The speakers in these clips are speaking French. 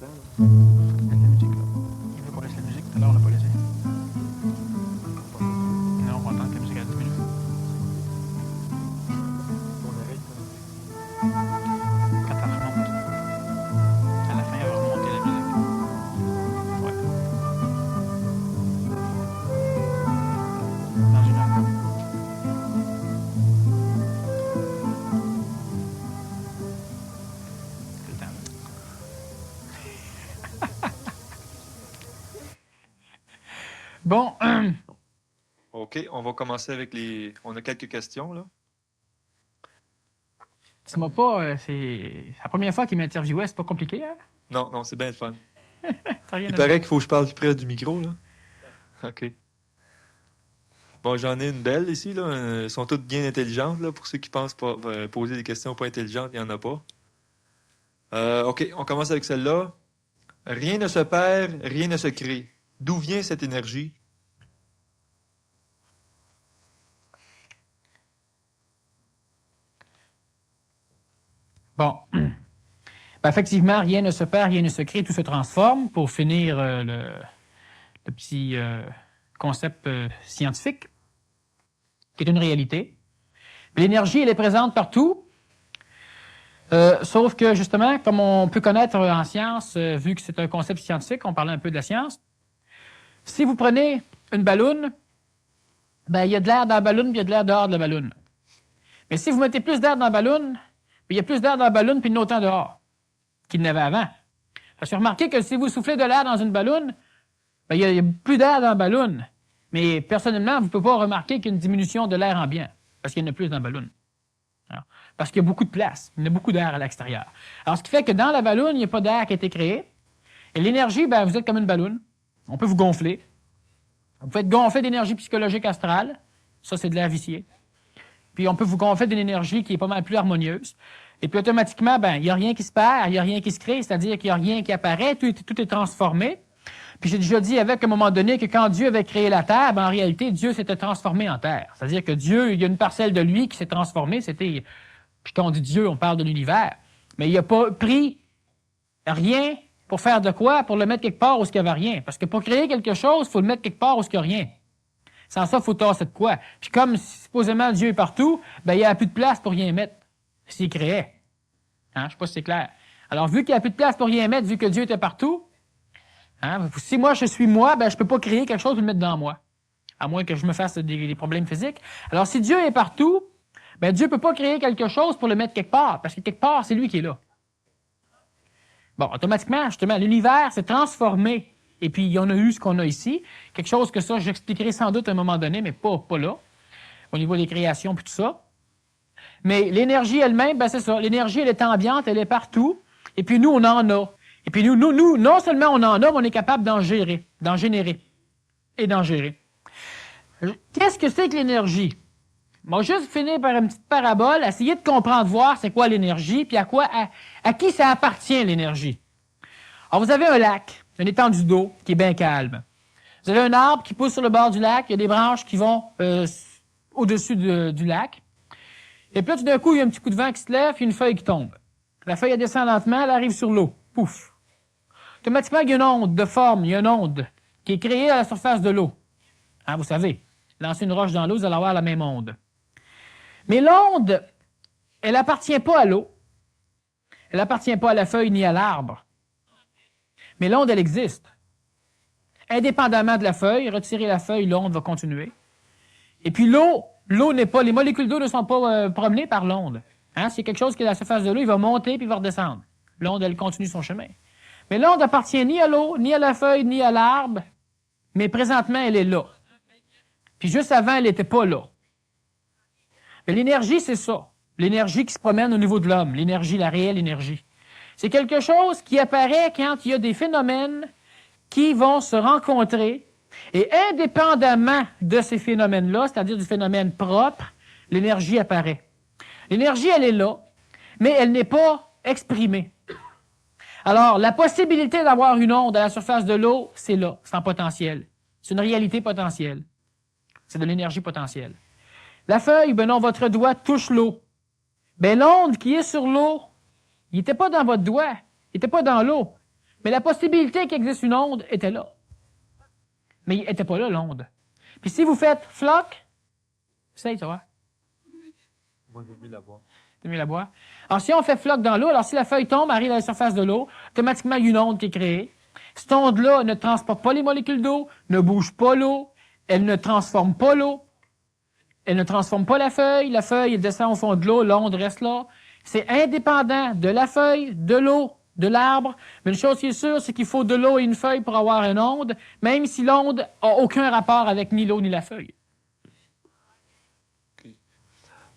Il y a de la musique, là. Il veut qu'on laisse la musique, tout à l'heure, on l'a pas laissé. Non, on va entendre que la musique a 10 minutes. Quand elle remonte. À la fin, elle va remonter la musique. Ouais. Dans une heure. C'est le temps, là. Bon, OK, on va commencer avec les... On a quelques questions, là. ça m'a pas. C'est la première fois qu'il m'interviewait, c'est pas compliqué, hein? Non, non, c'est bien le fun. T'as rien Il à paraît dire. qu'il faut que je parle plus près du micro, là. OK. Bon, j'en ai une belle ici, là. Elles sont toutes bien intelligentes, là. Pour ceux qui pensent pas, poser des questions pas intelligentes, il n'y en a pas. OK, on commence avec celle-là. Rien ne se perd, rien ne se crée. D'où vient cette énergie? Bon. Ben, effectivement, rien ne se perd, rien ne se crée, tout se transforme. Pour finir le petit concept scientifique, qui est une réalité. Puis l'énergie, elle est présente partout. Sauf que, justement, comme on peut connaître en science, vu que c'est un concept scientifique, on parlait un peu de la science, si vous prenez une balloune, ben, il y a de l'air dans la balloune, puis il y a de l'air dehors de la balloune. Mais si vous mettez plus d'air dans la balloune, puis il y a plus d'air dans la balloune, puis il y en a autant dehors qu'il n'y en avait avant. Parce que remarquez que si vous soufflez de l'air dans une balloune, ben, il y a plus d'air dans la balloune. Mais personnellement, vous ne pouvez pas remarquer qu'il y a une diminution de l'air ambiant, parce qu'il y en a plus dans la balloune. Alors, parce qu'il y a beaucoup de place, il y a beaucoup d'air à l'extérieur. Alors, ce qui fait que dans la balloune, il n'y a pas d'air qui a été créé. Et l'énergie, ben, vous êtes comme une balloune. On peut vous gonfler. Vous pouvez être gonflé d'énergie psychologique astrale. Ça, c'est de l'air vicié. Puis, on peut vous gonfler d'une énergie qui est pas mal plus harmonieuse. Et puis, automatiquement, ben, il n'y a rien qui se perd, il n'y a rien qui se crée, c'est-à-dire qu'il n'y a rien qui apparaît, tout est transformé. Puis, j'ai déjà dit avec, à un moment donné, que quand Dieu avait créé la Terre, ben, en réalité, Dieu s'était transformé en Terre. C'est-à-dire que Dieu, il y a une parcelle de lui qui s'est transformée, c'était... Puis quand on dit Dieu, on parle de l'univers. Mais il n'a pas pris rien pour faire de quoi? Pour le mettre quelque part où il n'y avait rien. Parce que pour créer quelque chose, il faut le mettre quelque part où il n'y a rien. Sans ça, il faut tasser de quoi? Puis comme supposément Dieu est partout, ben il n'y a plus de place pour rien mettre s'il créait. Hein? Je ne sais pas si c'est clair. Alors, vu qu'il n'y a plus de place pour rien mettre, vu que Dieu était partout, hein, si moi je suis moi, ben je ne peux pas créer quelque chose pour le mettre dans moi. À moins que je me fasse des problèmes physiques. Alors, si Dieu est partout, ben Dieu ne peut pas créer quelque chose pour le mettre quelque part, parce que quelque part, c'est lui qui est là. Bon, automatiquement, justement, l'univers s'est transformé, et puis il y en a eu ce qu'on a ici. Quelque chose que ça, j'expliquerai sans doute à un moment donné, mais pas là, au niveau des créations puis tout ça. Mais l'énergie elle-même, ben c'est ça. L'énergie, elle est ambiante, elle est partout, et puis nous, on en a. Et puis nous, non seulement on en a, mais on est capable d'en générer et d'en gérer. Qu'est-ce que c'est que l'énergie? On va juste finir par une petite parabole, essayer de comprendre, voir c'est quoi l'énergie, puis à qui ça appartient l'énergie. Alors, vous avez un lac, une étendue d'eau qui est bien calme. Vous avez un arbre qui pousse sur le bord du lac, il y a des branches qui vont au-dessus du lac. Et puis là, tout d'un coup, il y a un petit coup de vent qui se lève, puis une feuille qui tombe. La feuille, elle descend lentement, elle arrive sur l'eau. Pouf! Automatiquement, il y a une onde de forme, il y a une onde qui est créée à la surface de l'eau. Hein, vous savez, lancer une roche dans l'eau, vous allez avoir la même onde. Mais l'onde, elle appartient pas à l'eau. Elle appartient pas à la feuille ni à l'arbre. Mais l'onde, elle existe. Indépendamment de la feuille, retirer la feuille, l'onde va continuer. Et puis l'eau n'est pas, les molécules d'eau ne sont pas promenées par l'onde. Hein? C'est quelque chose qui est à la surface de l'eau, il va monter puis il va redescendre. L'onde, elle continue son chemin. Mais l'onde appartient ni à l'eau, ni à la feuille, ni à l'arbre. Mais présentement, elle est là. Puis juste avant, elle n'était pas là. Mais l'énergie, c'est ça. L'énergie qui se promène au niveau de l'homme. L'énergie, la réelle énergie. C'est quelque chose qui apparaît quand il y a des phénomènes qui vont se rencontrer. Et indépendamment de ces phénomènes-là, c'est-à-dire du phénomène propre, l'énergie apparaît. L'énergie, elle est là, mais elle n'est pas exprimée. Alors, la possibilité d'avoir une onde à la surface de l'eau, c'est là, c'est en potentiel. C'est une réalité potentielle. C'est de l'énergie potentielle. La feuille, ben non, votre doigt touche l'eau. Ben l'onde qui est sur l'eau, il n'était pas dans votre doigt, il n'était pas dans l'eau. Mais la possibilité qu'il existe une onde était là. Mais il n'était pas là, l'onde. Puis si vous faites floc, essaye, tu vois. Moi, j'ai vu la boire. T'as mis la boire. Alors, si on fait floc dans l'eau, alors si la feuille tombe, arrive à la surface de l'eau, automatiquement, il y a une onde qui est créée. Cette onde-là ne transporte pas les molécules d'eau, ne bouge pas l'eau, elle ne transforme pas l'eau, elle ne transforme pas la feuille, elle descend au fond de l'eau, l'onde reste là. C'est indépendant de la feuille, de l'eau, de l'arbre. Mais une chose qui est sûre, c'est qu'il faut de l'eau et une feuille pour avoir une onde, même si l'onde n'a aucun rapport avec ni l'eau ni la feuille.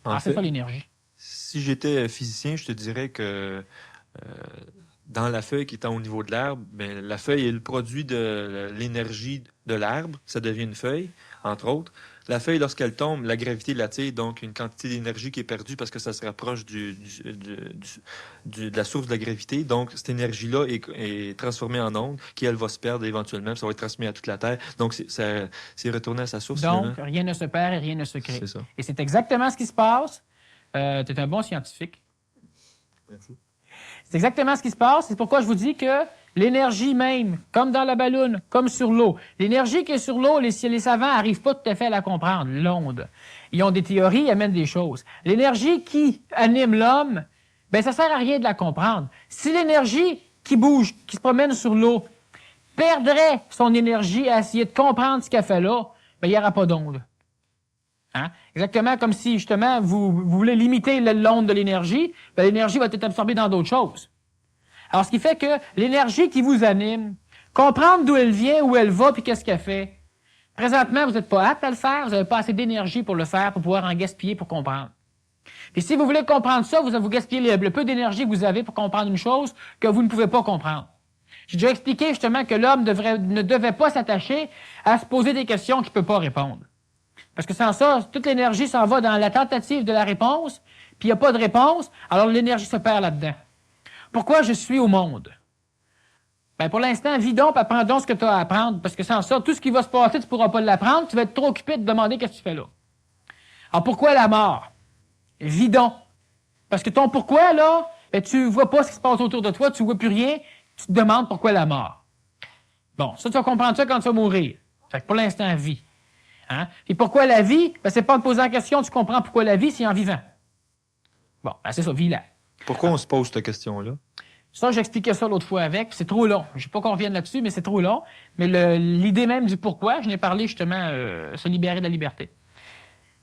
En C'est fait, ça l'énergie. si j'étais physicien, je te dirais que dans la feuille qui est au niveau de l'arbre, ben, la feuille est le produit de l'énergie de l'arbre. Ça devient une feuille, entre autres. La feuille, lorsqu'elle tombe, la gravité l'attire, donc une quantité d'énergie qui est perdue parce que ça se rapproche de la source de la gravité. Donc, cette énergie-là est transformée en onde, qui, elle, va se perdre éventuellement, puis ça va être transmis à toute la Terre. Donc, c'est retourné à sa source. Donc, finalement. rien ne se perd et rien ne se crée. C'est ça. Et c'est exactement ce qui se passe. Tu es un bon scientifique. Merci. C'est exactement ce qui se passe. C'est pourquoi je vous dis que l'énergie même, comme dans la balloune, comme sur l'eau, l'énergie qui est sur l'eau, les savants n'arrivent pas tout à fait à la comprendre, l'onde. Ils ont des théories, ils amènent des choses. L'énergie qui anime l'homme, ben ça sert à rien de la comprendre. Si l'énergie qui bouge, qui se promène sur l'eau, perdrait son énergie à essayer de comprendre ce qu'elle fait là, ben il n'y aura pas d'onde. Hein? Exactement comme si, justement, vous voulez limiter l'onde de l'énergie, ben, l'énergie va être absorbée dans d'autres choses. Alors, ce qui fait que l'énergie qui vous anime, comprendre d'où elle vient, où elle va, puis qu'est-ce qu'elle fait, présentement, vous n'êtes pas apte à le faire, vous n'avez pas assez d'énergie pour le faire, pour pouvoir en gaspiller pour comprendre. Puis si vous voulez comprendre ça, vous gaspillez le peu d'énergie que vous avez pour comprendre une chose que vous ne pouvez pas comprendre. J'ai déjà expliqué justement que l'homme ne devait pas s'attacher à se poser des questions qu'il ne peut pas répondre. Parce que sans ça, toute l'énergie s'en va dans la tentative de la réponse, puis il n'y a pas de réponse, alors l'énergie se perd là-dedans. Pourquoi je suis au monde? Ben pour l'instant, vis donc, apprends donc ce que tu as à apprendre, parce que sans ça, tout ce qui va se passer, tu ne pourras pas l'apprendre, tu vas être trop occupé de demander qu'est-ce que tu fais là. Alors pourquoi la mort? Vis donc. Parce que ton pourquoi, là, ben, tu ne vois pas ce qui se passe autour de toi, tu ne vois plus rien, tu te demandes pourquoi la mort. Bon, ça, tu vas comprendre ça quand tu vas mourir. Fait que pour l'instant, vis. Hein? Et pourquoi la vie? Ben, c'est pas en te posant la question, tu comprends pourquoi la vie, c'est en vivant. Bon, ben, c'est ça, vis là. Pourquoi on se pose cette question-là? Ça, j'expliquais ça l'autre fois avec, c'est trop long. Je ne sais pas qu'on revienne là-dessus, mais c'est trop long. Mais l'idée même du pourquoi, je n'ai parlé justement, se libérer de la liberté.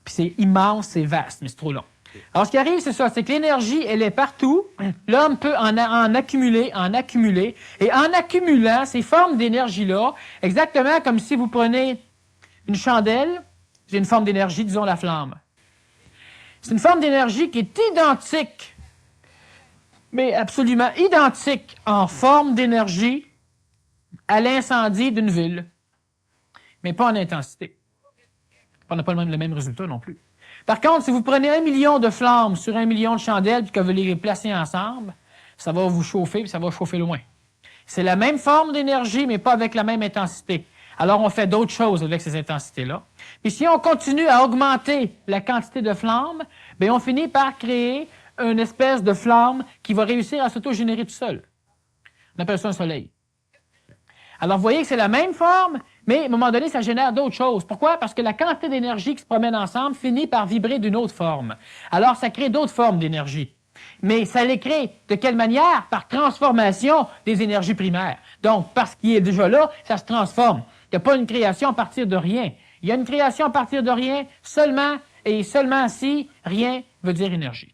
Puis c'est immense, c'est vaste, mais c'est trop long. Alors, ce qui arrive, c'est ça, c'est que l'énergie, elle est partout. L'homme peut en accumuler. Et en accumulant ces formes d'énergie-là, exactement comme si vous prenez une chandelle, c'est une forme d'énergie, disons la flamme. C'est une forme d'énergie qui est identique, mais absolument identique en forme d'énergie à l'incendie d'une ville, mais pas en intensité. On n'a pas le même résultat non plus. Par contre, si vous prenez 1 million de flammes sur 1 million de chandelles puis que vous les placez ensemble, ça va vous chauffer puis ça va chauffer loin. C'est la même forme d'énergie, mais pas avec la même intensité. Alors, on fait d'autres choses avec ces intensités-là. Puis si on continue à augmenter la quantité de flammes, bien, on finit par créer une espèce de flamme qui va réussir à s'auto-générer tout seul. On appelle ça un soleil. Alors, vous voyez que c'est la même forme, mais à un moment donné, ça génère d'autres choses. Pourquoi? Parce que la quantité d'énergie qui se promène ensemble finit par vibrer d'une autre forme. Alors, ça crée d'autres formes d'énergie. Mais ça les crée de quelle manière? Par transformation des énergies primaires. Donc, parce qu'il est déjà là, ça se transforme. Il n'y a pas une création à partir de rien. Il y a une création à partir de rien seulement et seulement si rien veut dire énergie.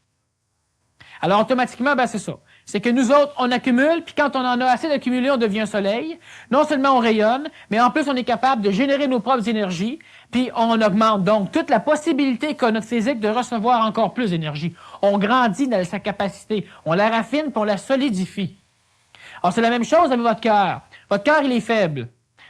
Alors, automatiquement, ben, c'est ça. C'est que nous autres, on accumule, puis quand on en a assez d'accumuler, on devient un soleil. Non seulement on rayonne, mais en plus, on est capable de générer nos propres énergies, puis on augmente donc toute la possibilité qu'a notre physique de recevoir encore plus d'énergie. On grandit dans sa capacité. On la raffine, puis on la solidifie. Alors, c'est la même chose avec votre cœur. Votre cœur, il est faible.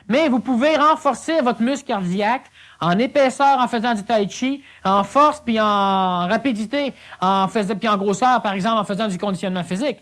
Mais vous pouvez renforcer votre muscle cardiaque en épaisseur en faisant du tai chi, en force puis en rapidité, puis en grosseur, par exemple, en faisant du conditionnement physique.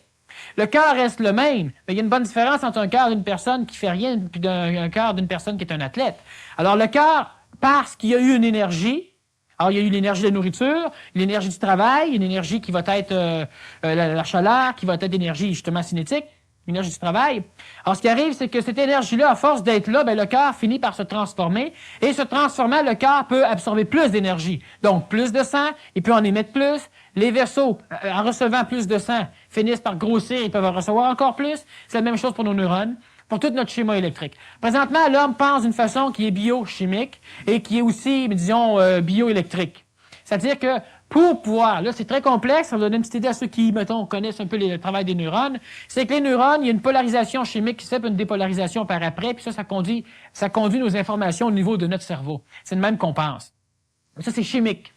Le cœur reste le même, mais il y a une bonne différence entre un cœur d'une personne qui fait rien et un cœur d'une personne qui est un athlète. Alors le cœur, parce qu'il y a eu une énergie, alors il y a eu l'énergie de la nourriture, l'énergie du travail, une énergie qui va être la chaleur, qui va être l'énergie justement cinétique, l'énergie du travail. Alors, ce qui arrive, c'est que cette énergie-là, à force d'être là, le cœur finit par se transformer. Et se transformant, le cœur peut absorber plus d'énergie. Donc, plus de sang, il peut en émettre plus. Les vaisseaux, en recevant plus de sang, finissent par grossir, ils peuvent en recevoir encore plus. C'est la même chose pour nos neurones, pour tout notre schéma électrique. Présentement, l'homme pense d'une façon qui est biochimique et qui est aussi, disons, bioélectrique. C'est-à-dire que pour pouvoir, là, c'est très complexe, ça va donner une petite idée à ceux qui, mettons, connaissent un peu le travail des neurones, c'est que les neurones, il y a une polarisation chimique qui se fait, puis une dépolarisation par après, puis ça conduit nos informations au niveau de notre cerveau. C'est le même qu'on pense. Ça, c'est chimique.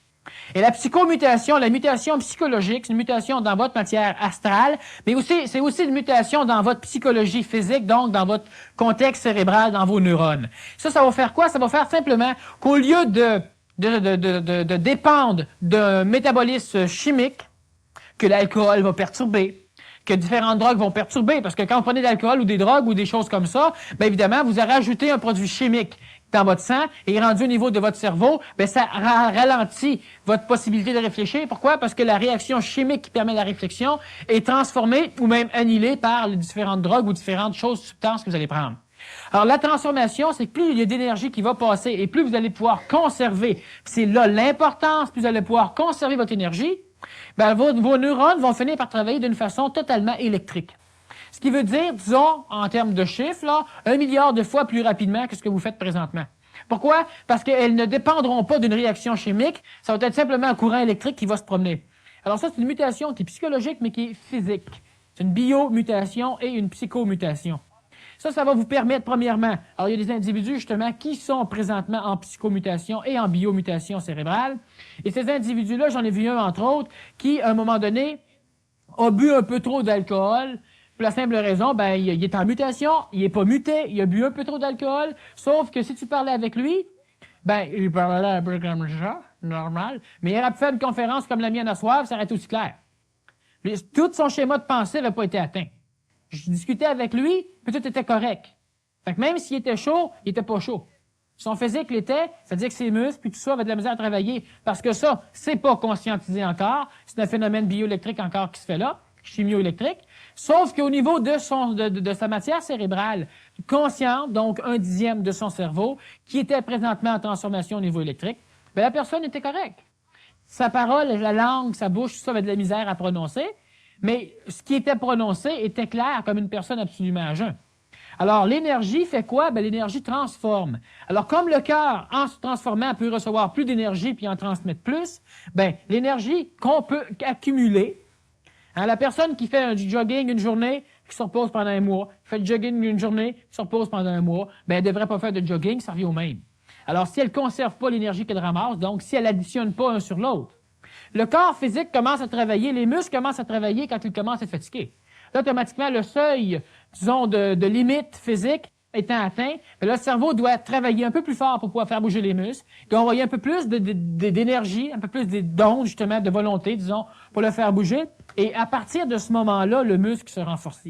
Et la psychomutation, la mutation psychologique, c'est une mutation dans votre matière astrale, mais aussi, c'est aussi une mutation dans votre psychologie physique, donc dans votre contexte cérébral, dans vos neurones. Ça va faire quoi? Ça va faire simplement qu'au lieu de dépendre d'un métabolisme chimique que l'alcool va perturber, que différentes drogues vont perturber, parce que quand vous prenez de l'alcool ou des drogues ou des choses comme ça, évidemment, vous avez rajouté un produit chimique dans votre sang et rendu au niveau de votre cerveau, ça ralentit votre possibilité de réfléchir. Pourquoi? Parce que la réaction chimique qui permet la réflexion est transformée ou même annihilée par les différentes drogues ou différentes choses, substances que vous allez prendre. Alors, la transformation, c'est que plus il y a d'énergie qui va passer et plus vous allez pouvoir conserver, c'est là l'importance, plus vous allez pouvoir conserver votre énergie, vos neurones vont finir par travailler d'une façon totalement électrique. Ce qui veut dire, disons, en termes de chiffres, 1 milliard de fois plus rapidement que ce que vous faites présentement. Pourquoi? Parce qu'elles ne dépendront pas d'une réaction chimique, ça va être simplement un courant électrique qui va se promener. Alors ça, c'est une mutation qui est psychologique, mais qui est physique. C'est une biomutation et une psychomutation. Ça va vous permettre, premièrement, alors il y a des individus, justement, qui sont présentement en psychomutation et en biomutation cérébrale. Et ces individus-là, j'en ai vu un, entre autres, qui, à un moment donné, a bu un peu trop d'alcool. Pour la simple raison, il est en mutation, il n'est pas muté, il a bu un peu trop d'alcool, sauf que si tu parlais avec lui, il parlait un peu comme ça, normal, mais il aurait pu faire une conférence comme la mienne à soir, ça aurait été aussi clair. Tout son schéma de pensée n'avait pas été atteint. Je discutais avec lui, puis tout était correct. Fait que même s'il était chaud, il était pas chaud. Son physique l'était, c'est-à-dire que ses muscles, puis tout ça, avait de la misère à travailler. Parce que ça, c'est pas conscientisé encore. C'est un phénomène bioélectrique encore qui se fait là, chimioélectrique. Sauf qu'au niveau de sa matière cérébrale consciente, donc 1/10 de son cerveau, qui était présentement en transformation au niveau électrique, la personne était correcte. Sa parole, la langue, sa bouche, tout ça avait de la misère à prononcer. Mais ce qui était prononcé était clair comme une personne absolument à jeun. Alors, l'énergie fait quoi? L'énergie transforme. Alors, comme le cœur, en se transformant, peut recevoir plus d'énergie puis en transmettre plus, l'énergie qu'on peut accumuler, la personne qui fait du jogging une journée, qui se repose pendant un mois, qui fait du jogging une journée, qui se repose pendant un mois, elle ne devrait pas faire de jogging, ça revient au même. Alors, si elle ne conserve pas l'énergie qu'elle ramasse, donc si elle additionne pas un sur l'autre, le corps physique commence à travailler, les muscles commencent à travailler quand ils commencent à être fatigués. Là, automatiquement, le seuil, disons, de limite physique étant atteint, le cerveau doit travailler un peu plus fort pour pouvoir faire bouger les muscles, et envoyer un peu plus d'énergie, un peu plus d'ondes, justement, de volonté, disons, pour le faire bouger. Et à partir de ce moment-là, le muscle se renforce.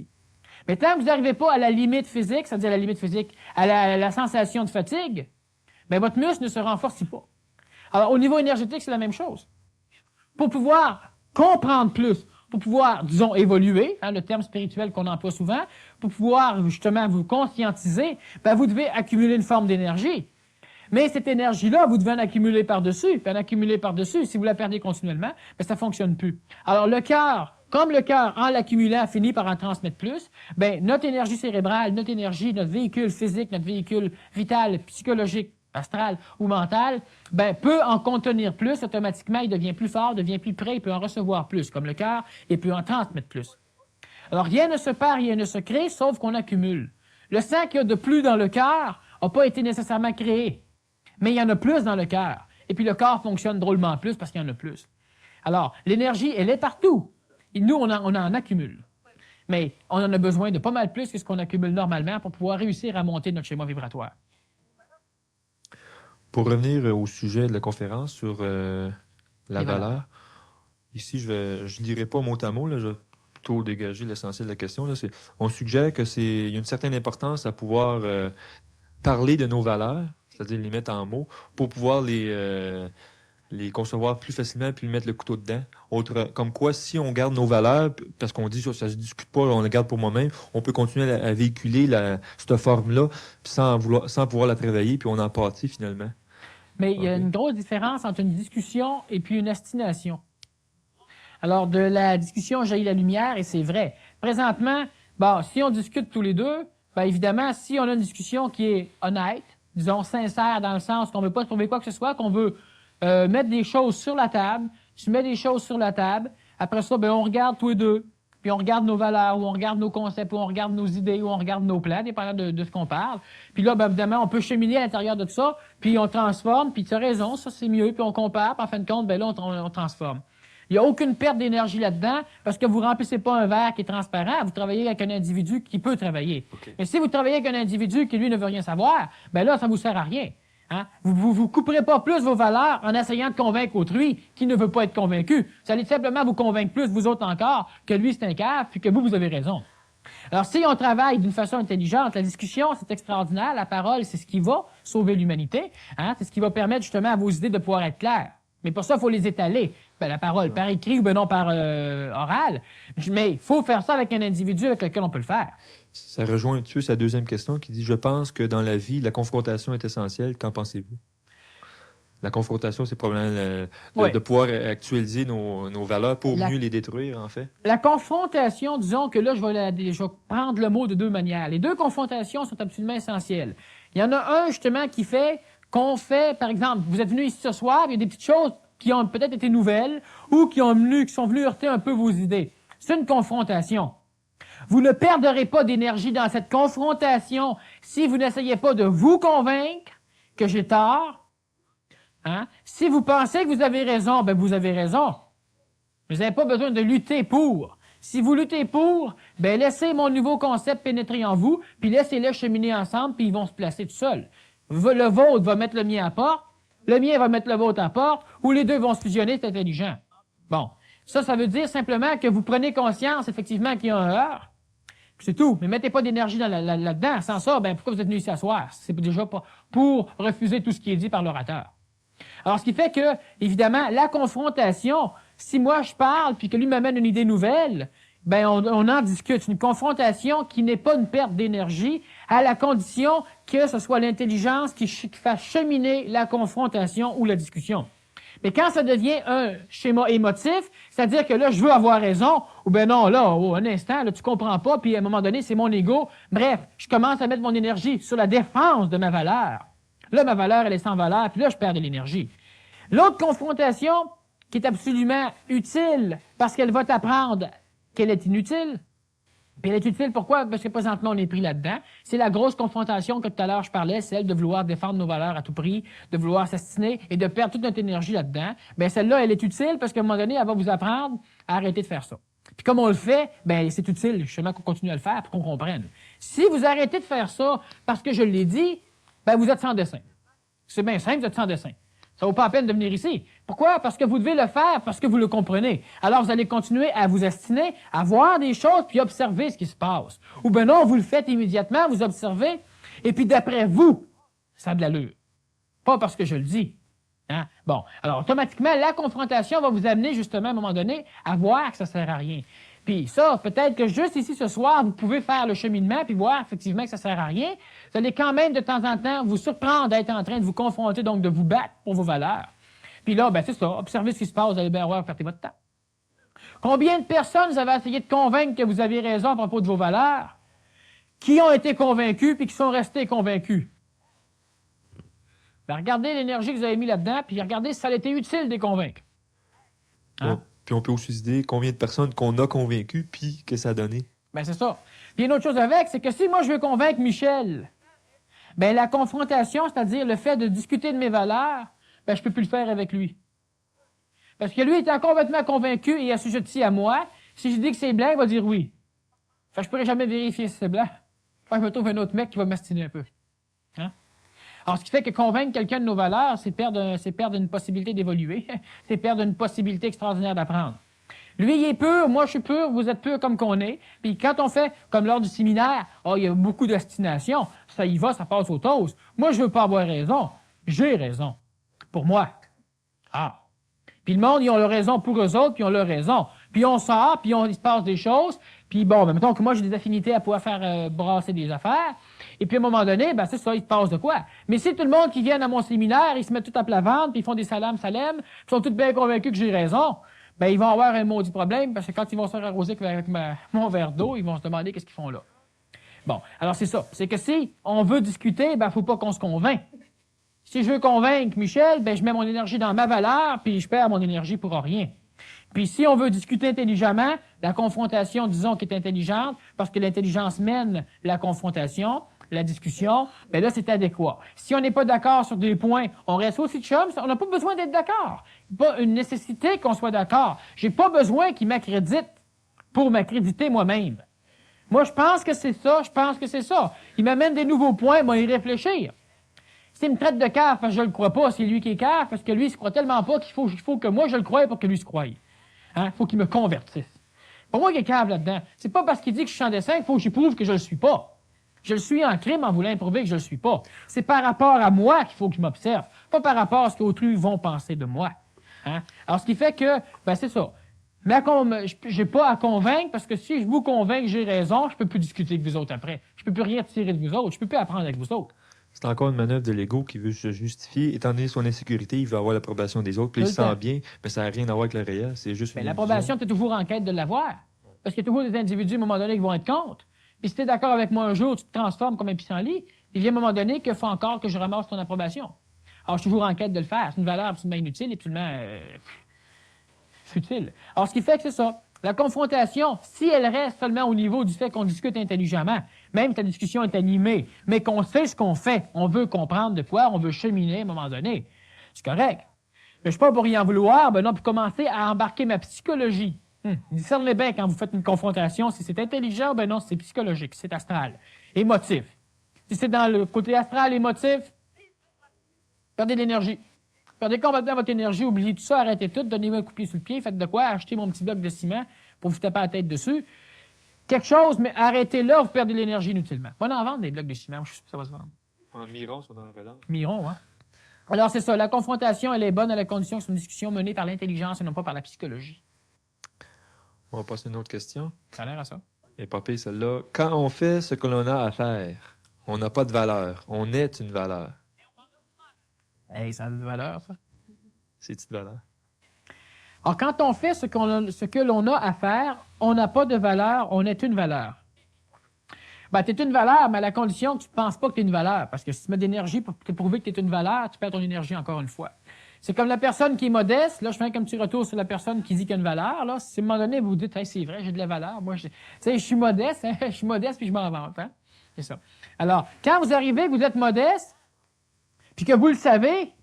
Mais tant que vous n'arrivez pas à la limite physique, c'est-à-dire à la limite physique, à la sensation de fatigue, votre muscle ne se renforce pas. Alors, au niveau énergétique, c'est la même chose. Pour pouvoir comprendre plus, pour pouvoir, disons, évoluer, le terme spirituel qu'on emploie souvent, pour pouvoir, justement, vous conscientiser, vous devez accumuler une forme d'énergie. Mais cette énergie-là, vous devez en accumuler par-dessus, puis en accumuler par-dessus. Si vous la perdez continuellement, ça ne fonctionne plus. Alors, le cœur, comme le cœur, en l'accumulant, finit par en transmettre plus, notre énergie cérébrale, notre énergie, notre véhicule physique, notre véhicule vital, psychologique, astral ou mental, peut en contenir plus, automatiquement, il devient plus fort, devient plus prêt, il peut en recevoir plus, comme le cœur, et peut en transmettre plus. Alors, rien ne se perd, rien ne se crée, sauf qu'on accumule. Le sang qu'il y a de plus dans le cœur n'a pas été nécessairement créé, mais il y en a plus dans le cœur. Et puis, le corps fonctionne drôlement plus parce qu'il y en a plus. Alors, l'énergie, elle est partout. Et nous, on en accumule. Mais on en a besoin de pas mal plus que ce qu'on accumule normalement pour pouvoir réussir à monter notre schéma vibratoire. Pour revenir au sujet de la conférence sur la valeur, ici, je ne lirai pas mot à mot, là, je vais plutôt dégager l'essentiel de la question. Là, on suggère qu'il y a une certaine importance à pouvoir parler de nos valeurs, c'est-à-dire les mettre en mots, pour pouvoir les concevoir plus facilement puis mettre le couteau dedans. Comme quoi, si on garde nos valeurs, parce qu'on dit ça se discute pas, on les garde pour moi-même, on peut continuer à véhiculer cette forme-là puis sans pouvoir la travailler, puis on en pâtit finalement. Mais il y a une grosse différence entre une discussion et puis une ostination. Alors, de la discussion jaillit la lumière, et c'est vrai. Présentement, bon, si on discute tous les deux, bien évidemment, si on a une discussion qui est honnête, disons sincère dans le sens qu'on ne veut pas trouver quoi que ce soit, qu'on veut mettre des choses sur la table, je mets des choses sur la table, après ça, ben on regarde tous les deux, puis on regarde nos valeurs, ou on regarde nos concepts, ou on regarde nos idées, ou on regarde nos plans, dépendant de ce qu'on parle. Puis là, ben évidemment, on peut cheminer à l'intérieur de tout ça, puis on transforme, puis tu as raison, ça c'est mieux, puis on compare, puis en fin de compte, ben là, on transforme. Il n'y a aucune perte d'énergie là-dedans parce que vous ne remplissez pas un verre qui est transparent, vous travaillez avec un individu qui peut travailler. Okay. Mais si vous travaillez avec un individu qui, lui, ne veut rien savoir, ben là, ça ne vous sert à rien. Hein? Vous couperez pas plus vos valeurs en essayant de convaincre autrui qui ne veut pas être convaincu. Ça allait simplement vous convaincre plus, vous autres encore, que lui, c'est un cave, puis que vous avez raison. Alors, si on travaille d'une façon intelligente, la discussion, c'est extraordinaire, la parole, c'est ce qui va sauver l'humanité, hein? C'est ce qui va permettre justement à vos idées de pouvoir être claires. Mais pour ça, il faut les étaler. Ben, la parole, par écrit ou ben non par oral. Mais il faut faire ça avec un individu avec lequel on peut le faire. Ça rejoint un peu sa deuxième question qui dit « Je pense que dans la vie, la confrontation est essentielle. Qu'en pensez-vous? » La confrontation, c'est probablement de pouvoir actualiser nos valeurs pour mieux les détruire, en fait. La confrontation, disons que là, je vais prendre le mot de deux manières. Les deux confrontations sont absolument essentielles. Il y en a un, justement, qui fait qu'on fait, par exemple, vous êtes venu ici ce soir, il y a des petites choses qui ont peut-être été nouvelles ou qui sont venues heurter un peu vos idées. C'est une confrontation. Vous ne perdrez pas d'énergie dans cette confrontation si vous n'essayez pas de vous convaincre que j'ai tort. Hein? Si vous pensez que vous avez raison, ben vous avez raison. Vous n'avez pas besoin de lutter pour. Si vous luttez pour, ben laissez mon nouveau concept pénétrer en vous, puis laissez-les cheminer ensemble, puis ils vont se placer tout seuls. Le vôtre va mettre le mien à porte, le mien va mettre le vôtre à porte, ou les deux vont se fusionner, c'est intelligent. Bon. Ça veut dire simplement que vous prenez conscience, effectivement, qu'il y a un heurt. C'est tout. Mais mettez pas d'énergie là-dedans. Sans ça, ben, pourquoi vous êtes venu ici s'asseoir? C'est déjà pas pour refuser tout ce qui est dit par l'orateur. Alors, ce qui fait que, évidemment, la confrontation, si moi je parle puis que lui m'amène une idée nouvelle, ben, on en discute. Une confrontation qui n'est pas une perte d'énergie, à la condition que ce soit l'intelligence qui fasse cheminer la confrontation ou la discussion. Mais quand ça devient un schéma émotif, c'est-à-dire que là, je veux avoir raison, ou ben non, là, un instant, là, tu comprends pas, puis à un moment donné, c'est mon ego. Bref, je commence à mettre mon énergie sur la défense de ma valeur. Là, ma valeur, elle est sans valeur, puis là, je perds de l'énergie. L'autre confrontation, qui est absolument utile, parce qu'elle va t'apprendre qu'elle est inutile. Puis elle est utile, pourquoi? Parce que présentement, on est pris là-dedans. C'est la grosse confrontation que tout à l'heure je parlais, celle de vouloir défendre nos valeurs à tout prix, de vouloir s'astiner et de perdre toute notre énergie là-dedans. Bien, celle-là, elle est utile parce qu'à un moment donné, elle va vous apprendre à arrêter de faire ça. Puis comme on le fait, bien, c'est utile justement qu'on continue à le faire pour qu'on comprenne. Si vous arrêtez de faire ça parce que je l'ai dit, bien, vous êtes sans dessin. C'est bien simple, vous êtes sans dessin. Ça vaut pas la peine de venir ici. Pourquoi? Parce que vous devez le faire, parce que vous le comprenez. Alors, vous allez continuer à vous astiner, à voir des choses, puis observer ce qui se passe. Ou bien non, vous le faites immédiatement, vous observez, et puis d'après vous, ça a de l'allure. Pas parce que je le dis. Hein? Bon, alors automatiquement, la confrontation va vous amener justement à un moment donné à voir que ça ne sert à rien. Puis ça, peut-être que juste ici ce soir, vous pouvez faire le cheminement puis voir effectivement que ça ne sert à rien. Vous allez quand même de temps en temps vous surprendre d'être en train de vous confronter, donc de vous battre pour vos valeurs. Puis là, ben c'est ça, observez ce qui se passe, vous allez bien voir, perdez votre temps. Combien de personnes vous avez essayé de convaincre que vous avez raison à propos de vos valeurs, qui ont été convaincus puis qui sont restés convaincus? Ben, regardez l'énergie que vous avez mis là-dedans, puis regardez si ça a été utile de les convaincre. Hein? Bon, puis on peut aussi se dire combien de personnes qu'on a convaincues, puis que ça a donné. Ben c'est ça. Puis une autre chose avec, c'est que si moi je veux convaincre Michel, ben la confrontation, c'est-à-dire le fait de discuter de mes valeurs, ben je peux plus le faire avec lui. Parce que lui étant complètement convaincu et assujetti à moi, si je dis que c'est blanc, il va dire oui. Fait que je pourrais jamais vérifier si c'est blanc. Fait que je me trouve un autre mec qui va m'astiner un peu. Hein? Alors, ce qui fait que convaincre quelqu'un de nos valeurs, c'est perdre une possibilité d'évoluer. C'est perdre une possibilité extraordinaire d'apprendre. Lui, il est pur, moi, je suis pur, vous êtes pur comme qu'on est. Puis quand on fait, comme lors du séminaire, il y a beaucoup d'ostination, ça y va, ça passe au toast. Moi, je veux pas avoir raison. J'ai raison. Pour moi. Ah. Puis le monde, ils ont leur raison pour eux autres, puis ils ont leur raison. Puis on sort, puis il se passe des choses. Puis bon, ben, mettons que moi, j'ai des affinités à pouvoir faire brasser des affaires. Et puis à un moment donné, ben c'est ça, il se passe de quoi. Mais si tout le monde qui vient à mon séminaire, ils se mettent tout à plat ventre, puis ils font des salem, puis ils sont tous bien convaincus que j'ai raison, ben ils vont avoir un maudit problème, parce que quand ils vont se faire arroser avec mon verre d'eau, ils vont se demander qu'est-ce qu'ils font là. Bon, alors c'est ça. C'est que si on veut discuter, ben faut pas qu'on se convainc. Si je veux convaincre Michel, ben je mets mon énergie dans ma valeur, puis je perds mon énergie pour rien. Puis si on veut discuter intelligemment, la confrontation, disons, qui est intelligente, parce que l'intelligence mène la confrontation, la discussion, ben là, c'est adéquat. Si on n'est pas d'accord sur des points, on reste aussi de chums, on n'a pas besoin d'être d'accord. Pas une nécessité qu'on soit d'accord. J'ai pas besoin qu'il m'accrédite pour m'accréditer moi-même. Moi, je pense que c'est ça, je pense que c'est ça. Il m'amène des nouveaux points, moi, y réfléchir. S'il me traite de cave parce que je le crois pas, c'est lui qui est cave, parce que lui, il se croit tellement pas qu'il faut que moi, je le croie pour que lui se croie. Hein? Faut qu'il me convertisse. Pour moi, il est cave là-dedans. C'est pas parce qu'il dit que je suis en dessin qu'il faut que j'y prouve que je le suis pas. Je le suis en crime en voulant prouver que je le suis pas. C'est par rapport à moi qu'il faut que je m'observe, pas par rapport à ce qu'autrui vont penser de moi. Hein? Alors, ce qui fait que, ben, c'est ça. Mais j'ai pas à convaincre, parce que si je vous convainc que j'ai raison, je peux plus discuter avec vous autres après. Je peux plus rien tirer de vous autres. Je peux plus apprendre avec vous autres. C'est encore une manœuvre de l'ego qui veut se justifier. Étant donné son insécurité, il veut avoir l'approbation des autres, puis il se sent bien, mais ça n'a rien à voir avec le réel. C'est juste Mais une l'approbation, tu es toujours en quête de l'avoir. Parce qu'il y a toujours des individus, à un moment donné, qui vont être contre. Puis si tu es d'accord avec moi un jour, tu te transformes comme un pissenlit, il vient un moment donné qu'il faut encore que je ramasse ton approbation. Alors, je suis toujours en quête de le faire. C'est une valeur absolument inutile, absolument futile. Alors, ce qui fait que c'est ça. La confrontation, si elle reste seulement au niveau du fait qu'on discute intelligemment, même que la discussion est animée, mais qu'on sait ce qu'on fait, on veut comprendre de quoi, on veut cheminer à un moment donné, c'est correct. Mais je ne suis pas pour y en vouloir, ben non, puis commencer à embarquer ma psychologie. Discernez bien quand vous faites une confrontation, si c'est intelligent, ben non, c'est psychologique, c'est astral, émotif. Si c'est dans le côté astral, émotif, perdez de l'énergie. Perdez complètement votre énergie, oubliez tout ça, arrêtez tout, donnez-moi un coup de pied sur le pied, faites de quoi, achetez mon petit bloc de ciment pour vous taper la tête dessus. Quelque chose, mais arrêtez là, vous perdez de l'énergie inutilement. On en vendre des blocs de ciment, je suis sûr que ça va se vendre. En Miron, c'est dans la relance. Miron, hein? Alors, c'est ça, la confrontation, elle est bonne à la condition que c'est une discussion menée par l'intelligence et non pas par la psychologie. On va passer à une autre question. Ça a l'air à ça. Et pas pire, celle-là. Quand on fait ce que l'on a à faire, on n'a pas de valeur. On est une valeur. Hey, ça a de valeur, ça. C'est une valeur. Alors, quand on fait ce que l'on a à faire, on n'a pas de valeur, on est une valeur. Ben, tu es une valeur, mais à la condition que tu ne penses pas que tu es une valeur. Parce que si tu mets de l'énergie pour te prouver que tu es une valeur, tu perds ton énergie encore une fois. C'est comme la personne qui est modeste. Là, je fais un petit retour sur la personne qui dit qu'il y a une valeur. Là, si à un moment donné, vous vous dites, hey, c'est vrai, j'ai de la valeur. Moi, je suis modeste, hein, je suis modeste, puis je m'en vante. Hein? C'est ça. Alors, quand vous arrivez, vous êtes modeste, puis que vous le savez,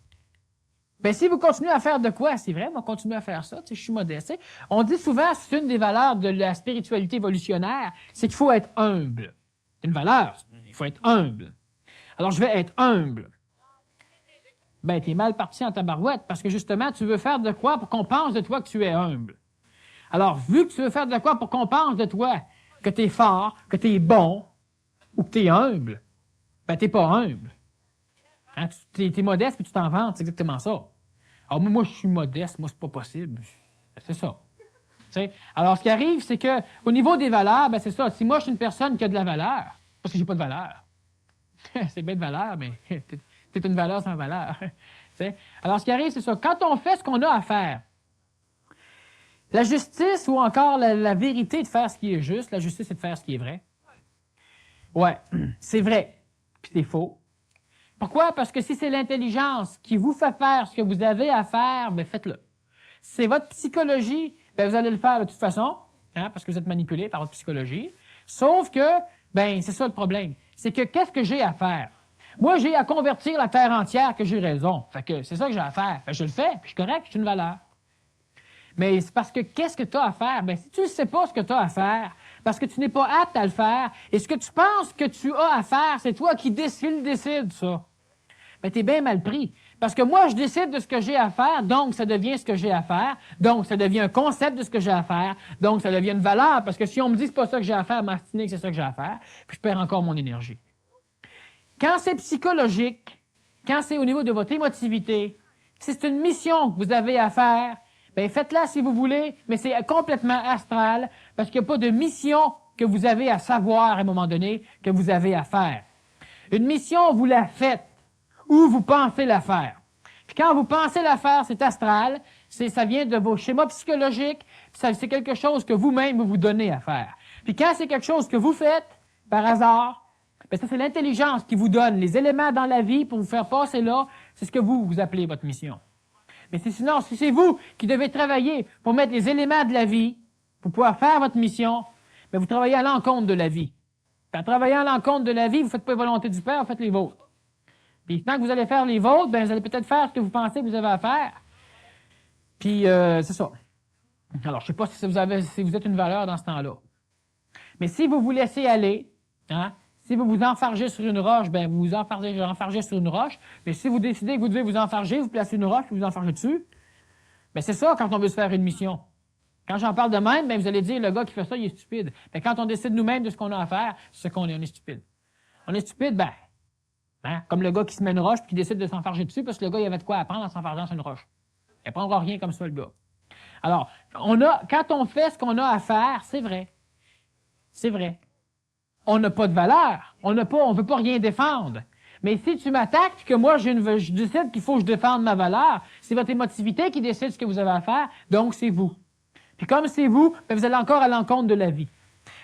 bien, si vous continuez à faire de quoi? C'est vrai, on continue à faire ça. Je suis modeste. T'sais. On dit souvent, c'est une des valeurs de la spiritualité évolutionnaire, c'est qu'il faut être humble. C'est une valeur. Il faut être humble. Alors, je vais être humble. Ben, t'es mal parti en tabarouette, parce que justement, tu veux faire de quoi pour qu'on pense de toi que tu es humble. Alors, vu que tu veux faire de quoi pour qu'on pense de toi que tu es fort, que tu es bon, ou que tu es humble, ben, t'es pas humble. Hein, tu es modeste, puis tu t'en vantes, c'est exactement ça. Alors, moi, je suis modeste, moi, c'est pas possible. C'est ça. T'sais? Alors, ce qui arrive, c'est que au niveau des valeurs, ben, c'est ça. Si moi, je suis une personne qui a de la valeur, parce que j'ai pas de valeur. C'est bien de valeur, mais t'es une valeur sans valeur. T'sais? Alors, ce qui arrive, c'est ça. Quand on fait ce qu'on a à faire, la justice ou encore la vérité de faire ce qui est juste, la justice, c'est de faire ce qui est vrai. Ouais, c'est vrai, puis c'est faux. Pourquoi? Parce que si c'est l'intelligence qui vous fait faire ce que vous avez à faire, bien, faites-le. Si c'est votre psychologie, bien, vous allez le faire de toute façon, hein, parce que vous êtes manipulé par votre psychologie. Sauf que, ben, c'est ça le problème. C'est que qu'est-ce que j'ai à faire? Moi, j'ai à convertir la terre entière que j'ai raison. Fait que c'est ça que j'ai à faire. Fait que je le fais, puis je suis correct, je suis une valeur. Mais c'est parce que qu'est-ce que tu as à faire? Bien, si tu ne sais pas ce que tu as à faire, parce que tu n'es pas apte à le faire, et ce que tu penses que tu as à faire, c'est toi qui décides ça. Bien, t'es bien mal pris. Parce que moi, je décide de ce que j'ai à faire, donc ça devient ce que j'ai à faire, donc ça devient un concept de ce que j'ai à faire, donc ça devient une valeur, parce que si on me dit que c'est pas ça que j'ai à faire, m'astiner que c'est ça que j'ai à faire, puis je perds encore mon énergie. Quand c'est psychologique, quand c'est au niveau de votre émotivité, si c'est une mission que vous avez à faire, bien, faites-la si vous voulez, mais c'est complètement astral, parce qu'il n'y a pas de mission que vous avez à savoir à un moment donné, que vous avez à faire. Une mission, vous la faites, ou vous pensez la faire. Puis quand vous pensez la faire, c'est astral, ça vient de vos schémas psychologiques, c'est quelque chose que vous-même vous donnez à faire. Puis quand c'est quelque chose que vous faites, par hasard, bien, ça c'est l'intelligence qui vous donne les éléments dans la vie pour vous faire passer là, c'est ce que vous appelez votre mission. Mais sinon, si c'est vous qui devez travailler pour mettre les éléments de la vie, pour pouvoir faire votre mission, bien, vous travaillez à l'encontre de la vie. Puis en travaillant à l'encontre de la vie, vous ne faites pas les volontés du Père, vous faites les vôtres. Puis tant que vous allez faire les vôtres, bien, vous allez peut-être faire ce que vous pensez que vous avez à faire. Puis c'est ça. Alors, je ne sais pas si vous êtes une valeur dans ce temps-là. Mais si vous vous laissez aller, hein, si vous vous enfargez sur une roche, bien, vous vous enfargez sur une roche. Mais si vous décidez que vous devez vous enfarger, vous placez une roche et vous enfargez dessus. Bien, c'est ça quand on veut se faire une mission. Quand j'en parle de même, bien, vous allez dire, le gars qui fait ça, il est stupide. Mais quand on décide nous-mêmes de ce qu'on a à faire, c'est ce qu'on est, on est stupide. On est stupide, ben, hein, comme le gars qui se met une roche et qui décide de s'enfarger dessus parce que le gars, il avait de quoi apprendre en s'enfargeant sur une roche. Il n'apprendra rien comme ça, le gars. Alors, quand on fait ce qu'on a à faire, c'est vrai. C'est vrai. On n'a pas de valeur. On ne veut pas rien défendre. Mais si tu m'attaques et que moi, je décide qu'il faut que je défende ma valeur, c'est votre émotivité qui décide ce que vous avez à faire, donc c'est vous. Puis comme c'est vous, bien, vous allez encore à l'encontre de la vie.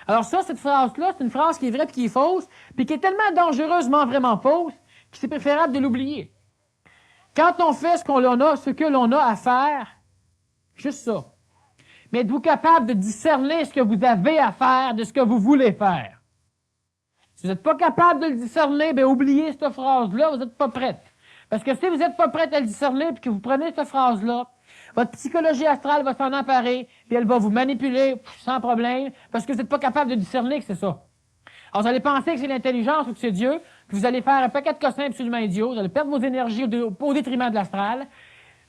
Alors ça, cette phrase-là, c'est une phrase qui est vraie puis qui est fausse, puis qui est tellement dangereusement vraiment fausse, que c'est préférable de l'oublier. Quand on fait ce que l'on a à faire, juste ça. Mais êtes-vous capable de discerner ce que vous avez à faire de ce que vous voulez faire? Si vous n'êtes pas capable de le discerner, bien, oubliez cette phrase-là, vous n'êtes pas prête. Parce que si vous n'êtes pas prête à le discerner, puis que vous prenez cette phrase-là, votre psychologie astrale va s'en emparer, puis elle va vous manipuler sans problème, parce que vous n'êtes pas capable de discerner que c'est ça. Alors, vous allez penser que c'est l'intelligence ou que c'est Dieu, que vous allez faire un paquet de cossins absolument idiots, vous allez perdre vos énergies au détriment de l'astral,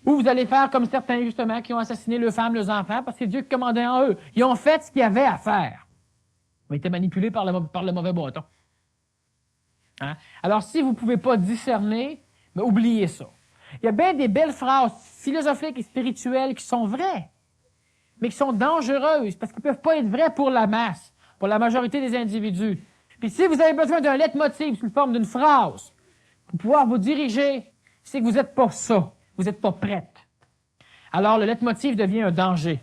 ou vous allez faire comme certains, justement, qui ont assassiné leurs femmes, leurs enfants, parce que c'est Dieu qui commandait en eux. Ils ont fait ce qu'ils avaient à faire. Ils ont été manipulés par le mauvais bâton. Hein? Alors, si vous ne pouvez pas discerner, bien, oubliez ça. Il y a bien des belles phrases philosophiques et spirituelles qui sont vraies, mais qui sont dangereuses, parce qu'ils ne peuvent pas être vraies pour la masse, pour la majorité des individus. Puis si vous avez besoin d'un leitmotiv sous forme d'une phrase pour pouvoir vous diriger, c'est que vous n'êtes pas ça. Vous n'êtes pas prête. Alors, le leitmotiv devient un danger.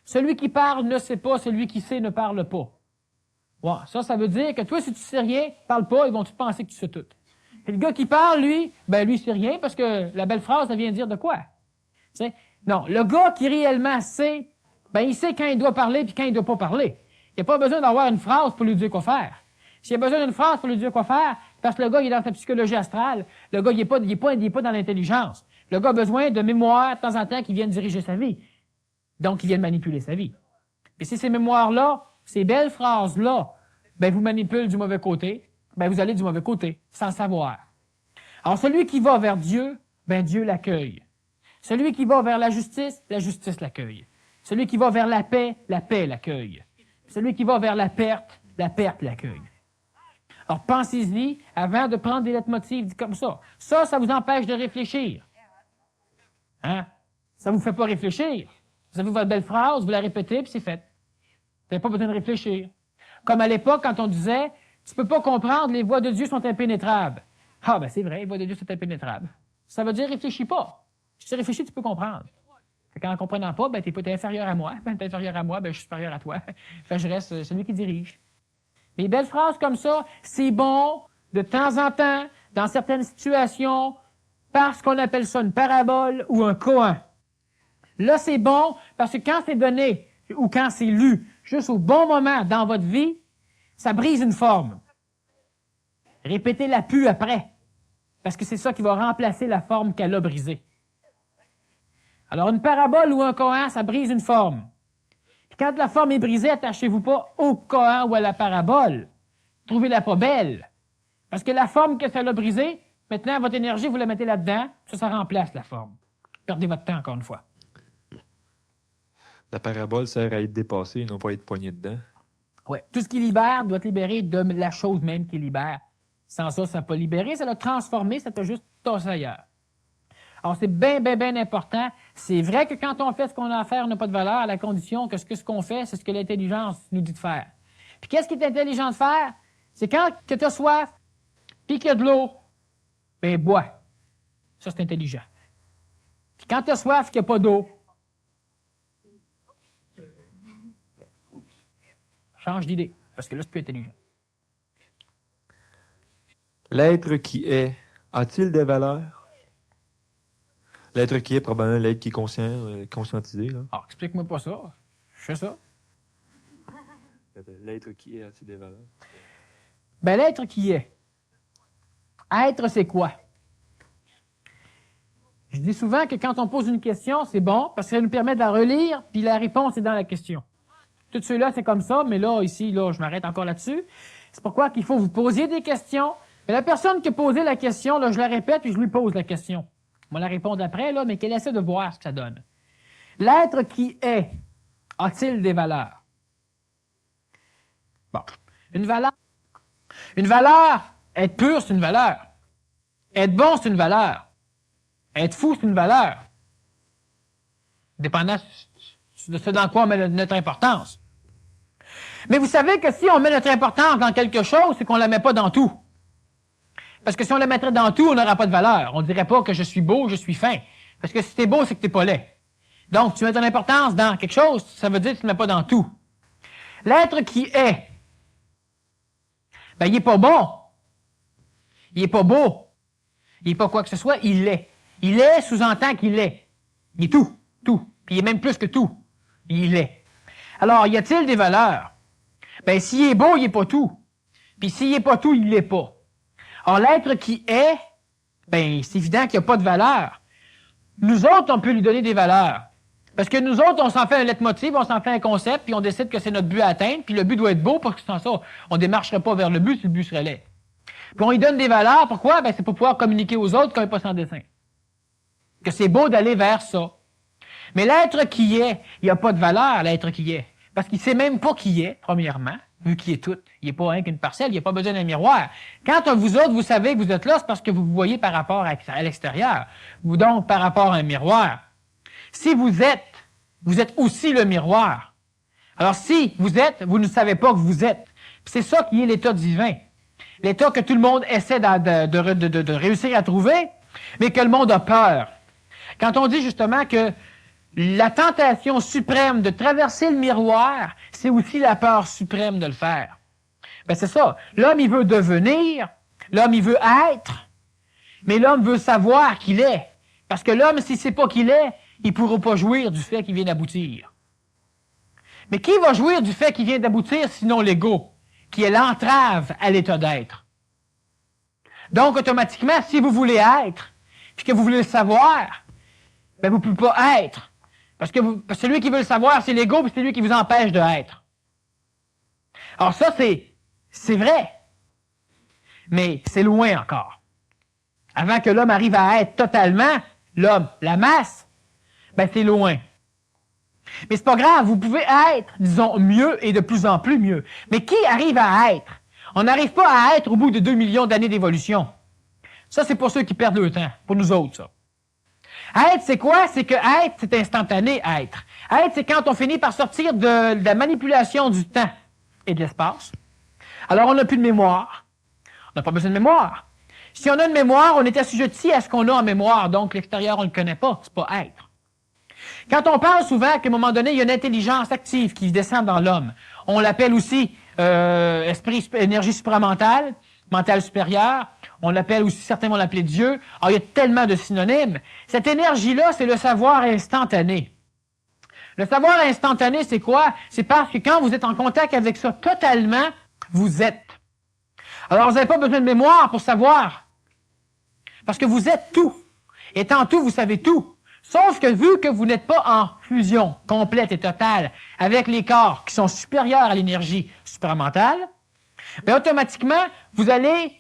Celui qui parle ne sait pas, celui qui sait ne parle pas. Ouais, ça veut dire que toi, si tu sais rien, parle pas, ils vont te penser que tu sais tout. Et le gars qui parle, lui, ben lui, sait rien, parce que la belle phrase, ça vient dire de quoi? T'sais? Non, le gars qui réellement sait, ben il sait quand il doit parler puis quand il doit pas parler. Il n'y a pas besoin d'avoir une phrase pour lui dire quoi faire. S'il y a besoin d'une phrase pour lui dire quoi faire, parce que le gars, il est dans sa psychologie astrale, le gars, il est pas dans l'intelligence. Le gars a besoin de mémoire, de temps en temps, qui viennent diriger sa vie. Donc, ils viennent manipuler sa vie. Et si ces mémoires-là, ces belles phrases-là, ben, vous manipulent du mauvais côté, ben, vous allez du mauvais côté, sans le savoir. Alors, celui qui va vers Dieu, ben, Dieu l'accueille. Celui qui va vers la justice l'accueille. Celui qui va vers la paix l'accueille. Celui qui va vers la perte l'accueille. Alors, pensez-y avant de prendre des leitmotifs comme ça. Ça vous empêche de réfléchir. Hein? Ça vous fait pas réfléchir. Vous avez votre belle phrase, vous la répétez, puis c'est fait. Vous n'avez pas besoin de réfléchir. Comme à l'époque, quand on disait, tu peux pas comprendre, les voies de Dieu sont impénétrables. Ah, ben c'est vrai, les voies de Dieu sont impénétrables. Ça veut dire, réfléchis pas. Si tu réfléchis, tu peux comprendre. Quand en comprenant pas, ben t'es inférieur à moi. Ben t'es inférieur à moi, ben je suis supérieur à toi. Fait je reste celui qui dirige. Les belles phrases comme ça, c'est bon, de temps en temps, dans certaines situations, parce qu'on appelle ça une parabole ou un koan. Là, c'est bon, parce que quand c'est donné, ou quand c'est lu, juste au bon moment dans votre vie, ça brise une forme. Répétez-la plus après, parce que c'est ça qui va remplacer la forme qu'elle a brisée. Alors, une parabole ou un koan, ça brise une forme. Puis quand la forme est brisée, attachez-vous pas au koan ou à la parabole. Trouvez-la pas belle. Parce que la forme que ça l'a brisée, maintenant, votre énergie, vous la mettez là-dedans, ça remplace la forme. Perdez votre temps, encore une fois. La parabole sert à être dépassée, non pas à être poigné dedans. Oui. Tout ce qui libère doit être libéré de la chose même qui libère. Sans ça, ça n'a pas libéré, ça l'a transformé, ça t'a juste tassé ailleurs. Alors, c'est bien important. C'est vrai que quand on fait ce qu'on a à faire, on n'a pas de valeur, à la condition que ce qu'on fait, c'est ce que l'intelligence nous dit de faire. Puis qu'est-ce qui est intelligent de faire? C'est quand tu as soif, puis qu'il y a de l'eau, ben bois. Ça, c'est intelligent. Puis quand tu as soif, qu'il n'y a pas d'eau, change d'idée, parce que là, c'est plus intelligent. L'être qui est, a-t-il des valeurs? L'être qui est, probablement l'être qui est conscient, conscientisé. Là. Ah, explique-moi pas ça. Je fais ça. L'être qui est, a-t-il des valeurs? Ben, l'être qui est. Être, c'est quoi? Je dis souvent que quand on pose une question, c'est bon, parce que ça nous permet de la relire, puis la réponse est dans la question. Tout ceux-là, c'est comme ça, mais là, ici, là, je m'arrête encore là-dessus. C'est pourquoi qu'il faut vous poser des questions. Mais la personne qui a posé la question, là, je la répète, puis je lui pose la question. On va la répondre après, là, mais qu'elle essaie de voir ce que ça donne. L'être qui est, a-t-il des valeurs? Bon. Une valeur, être pur, c'est une valeur. Être bon, c'est une valeur. Être fou, c'est une valeur. Dépendant de ce dans quoi on met notre importance. Mais vous savez que si on met notre importance dans quelque chose, c'est qu'on ne la met pas dans tout. Parce que si on la mettrait dans tout, on n'aurait pas de valeur. On ne dirait pas que je suis beau, je suis fin. Parce que si t'es beau, c'est que t'es pas laid. Donc, tu mets ton importance dans quelque chose, ça veut dire que tu ne mets pas dans tout. L'être qui est, ben, il est pas bon. Il est pas beau. Il est pas quoi que ce soit, il l'est. Il est sous-entend qu'il est. Il est tout. Tout. Puis il est même plus que tout. Il est. Alors, y a-t-il des valeurs? Ben, s'il est beau, il est pas tout. Puis s'il est pas tout, il l'est pas. Alors, l'être qui est, ben, c'est évident qu'il n'y a pas de valeur. Nous autres, on peut lui donner des valeurs. Parce que nous autres, on s'en fait un leitmotiv, on s'en fait un concept, puis on décide que c'est notre but à atteindre, puis le but doit être beau, parce que sans ça, on ne démarcherait pas vers le but si le but serait laid. Puis on lui donne des valeurs, pourquoi? Ben, c'est pour pouvoir communiquer aux autres qu'on n'est pas sans dessin. Que c'est beau d'aller vers ça. Mais l'être qui est, il n'y a pas de valeur, l'être qui est. Parce qu'il ne sait même pas qui est, premièrement, vu qu'il est tout. Il n'est pas rien qu'une parcelle, il n'y a pas besoin d'un miroir. Quand vous autres, vous savez que vous êtes là, c'est parce que vous vous voyez par rapport à l'extérieur. Vous donc par rapport à un miroir. Si vous êtes aussi le miroir. Alors si vous êtes, vous ne savez pas que vous êtes. C'est ça qui est l'état divin. L'état que tout le monde essaie de réussir à trouver, mais que le monde a peur. Quand on dit justement que la tentation suprême de traverser le miroir, c'est aussi la peur suprême de le faire. Ben c'est ça. L'homme, il veut devenir, l'homme, il veut être, mais l'homme veut savoir qu'il est. Parce que l'homme, s'il ne sait pas qu'il est, il ne pourra pas jouir du fait qu'il vient d'aboutir. Mais qui va jouir du fait qu'il vient d'aboutir, sinon l'ego, qui est l'entrave à l'état d'être? Donc, automatiquement, si vous voulez être, puis que vous voulez le savoir, ben vous ne pouvez pas être. Parce que celui qui veut le savoir, c'est l'ego, puis c'est lui qui vous empêche de être. Alors ça, c'est vrai. Mais c'est loin encore. Avant que l'homme arrive à être totalement, l'homme, la masse, ben c'est loin. Mais c'est pas grave, vous pouvez être, disons, mieux et de plus en plus mieux. Mais qui arrive à être? On n'arrive pas à être au bout de 2 millions d'années d'évolution. Ça, c'est pour ceux qui perdent le temps. Pour nous autres, ça. Être, c'est quoi? C'est que être, c'est instantané, être. Être, c'est quand on finit par sortir de la manipulation du temps et de l'espace. Alors, on n'a plus de mémoire. On n'a pas besoin de mémoire. Si on a une mémoire, on est assujetti à ce qu'on a en mémoire. Donc, l'extérieur, on ne le connaît pas. C'est pas être. Quand on parle souvent qu'à un moment donné, il y a une intelligence active qui descend dans l'homme, on l'appelle aussi énergie supramentale, mentale supérieure. On l'appelle aussi, certains vont l'appeler Dieu. Alors, il y a tellement de synonymes. Cette énergie-là, c'est le savoir instantané. Le savoir instantané, c'est quoi? C'est parce que quand vous êtes en contact avec ça totalement, vous êtes. Alors, vous n'avez pas besoin de mémoire pour savoir. Parce que vous êtes tout. Étant tout, vous savez tout. Sauf que vu que vous n'êtes pas en fusion complète et totale avec les corps qui sont supérieurs à l'énergie supramentale, bien automatiquement, vous allez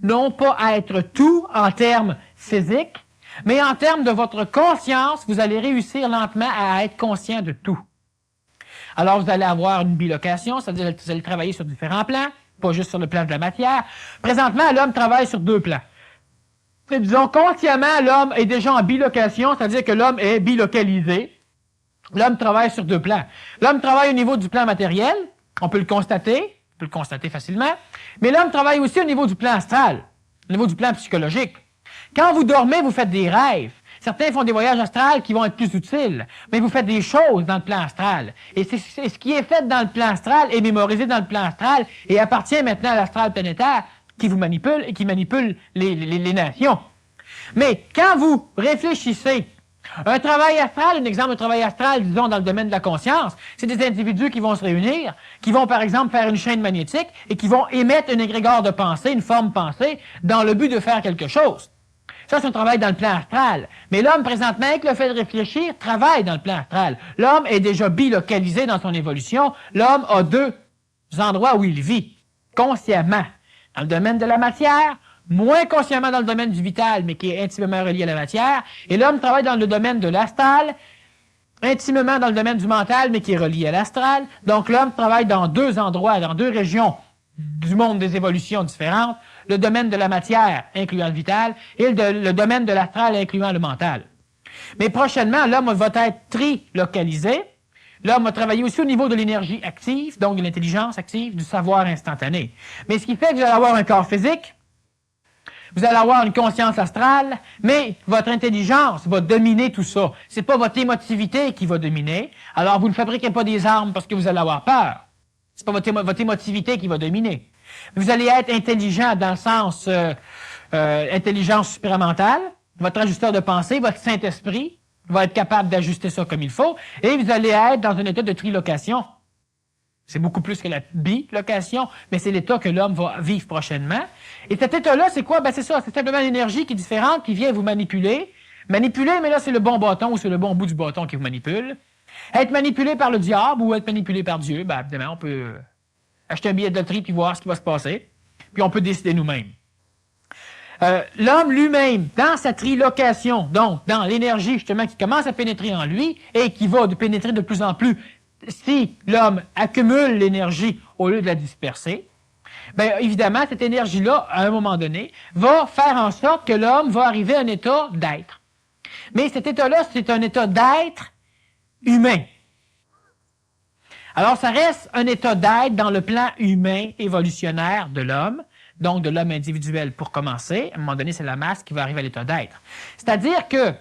non pas être tout en termes physiques, mais en termes de votre conscience, vous allez réussir lentement à être conscient de tout. Alors, vous allez avoir une bilocation, c'est-à-dire que vous allez travailler sur différents plans, pas juste sur le plan de la matière. Présentement, l'homme travaille sur 2 plans. disons, consciemment, l'homme est déjà en bilocation, c'est-à-dire que l'homme est bilocalisé. L'homme travaille sur deux plans. L'homme travaille au niveau du plan matériel, on peut le constater facilement, mais l'homme travaille aussi au niveau du plan astral, au niveau du plan psychologique. Quand vous dormez, vous faites des rêves. Certains font des voyages astrales qui vont être plus utiles, mais vous faites des choses dans le plan astral. Et c'est ce qui est fait dans le plan astral est mémorisé dans le plan astral et appartient maintenant à l'astral planétaire qui vous manipule et qui manipule les nations. Mais quand vous réfléchissez, un travail astral, un exemple de travail astral, disons, dans le domaine de la conscience, c'est des individus qui vont se réunir, qui vont, par exemple, faire une chaîne magnétique et qui vont émettre un égrégore de pensée, une forme pensée, dans le but de faire quelque chose. Ça, c'est un travail dans le plan astral. Mais l'homme, présentement, avec le fait de réfléchir, travaille dans le plan astral. L'homme est déjà bilocalisé dans son évolution. L'homme a deux endroits où il vit, consciemment. Dans le domaine de la matière, moins consciemment dans le domaine du vital, mais qui est intimement relié à la matière. Et l'homme travaille dans le domaine de l'astral, intimement dans le domaine du mental, mais qui est relié à l'astral. Donc, l'homme travaille dans deux endroits, dans deux régions du monde des évolutions différentes. Le domaine de la matière, incluant le vital, et le domaine de l'astral, incluant le mental. Mais prochainement, l'homme va être trilocalisé. L'homme va travailler aussi au niveau de l'énergie active, donc de l'intelligence active, du savoir instantané. Mais ce qui fait que vous allez avoir un corps physique, vous allez avoir une conscience astrale, mais votre intelligence va dominer tout ça. C'est pas votre émotivité qui va dominer. Alors, vous ne fabriquez pas des armes parce que vous allez avoir peur. C'est pas votre émotivité qui va dominer. Vous allez être intelligent dans le sens intelligence supramentale. Votre ajusteur de pensée, votre Saint-Esprit va être capable d'ajuster ça comme il faut. Et vous allez être dans un état de trilocation. C'est beaucoup plus que la bilocation, mais c'est l'état que l'homme va vivre prochainement. Et cet état-là, c'est quoi? Ben, c'est ça, c'est simplement l'énergie qui est différente, qui vient vous manipuler. Manipuler, mais là, c'est le bon bâton ou c'est le bon bout du bâton qui vous manipule. Être manipulé par le diable ou être manipulé par Dieu, ben, évidemment, on peut acheter un billet de loterie puis voir ce qui va se passer. Puis on peut décider nous-mêmes. L'homme lui-même, dans sa trilocation, donc dans l'énergie justement qui commence à pénétrer en lui et qui va pénétrer de plus en plus si l'homme accumule l'énergie au lieu de la disperser, bien évidemment, cette énergie-là, à un moment donné, va faire en sorte que l'homme va arriver à un état d'être. Mais cet état-là, c'est un état d'être humain. Alors, ça reste un état d'être dans le plan humain évolutionnaire de l'homme, donc de l'homme individuel pour commencer. À un moment donné, c'est la masse qui va arriver à l'état d'être. C'est-à-dire que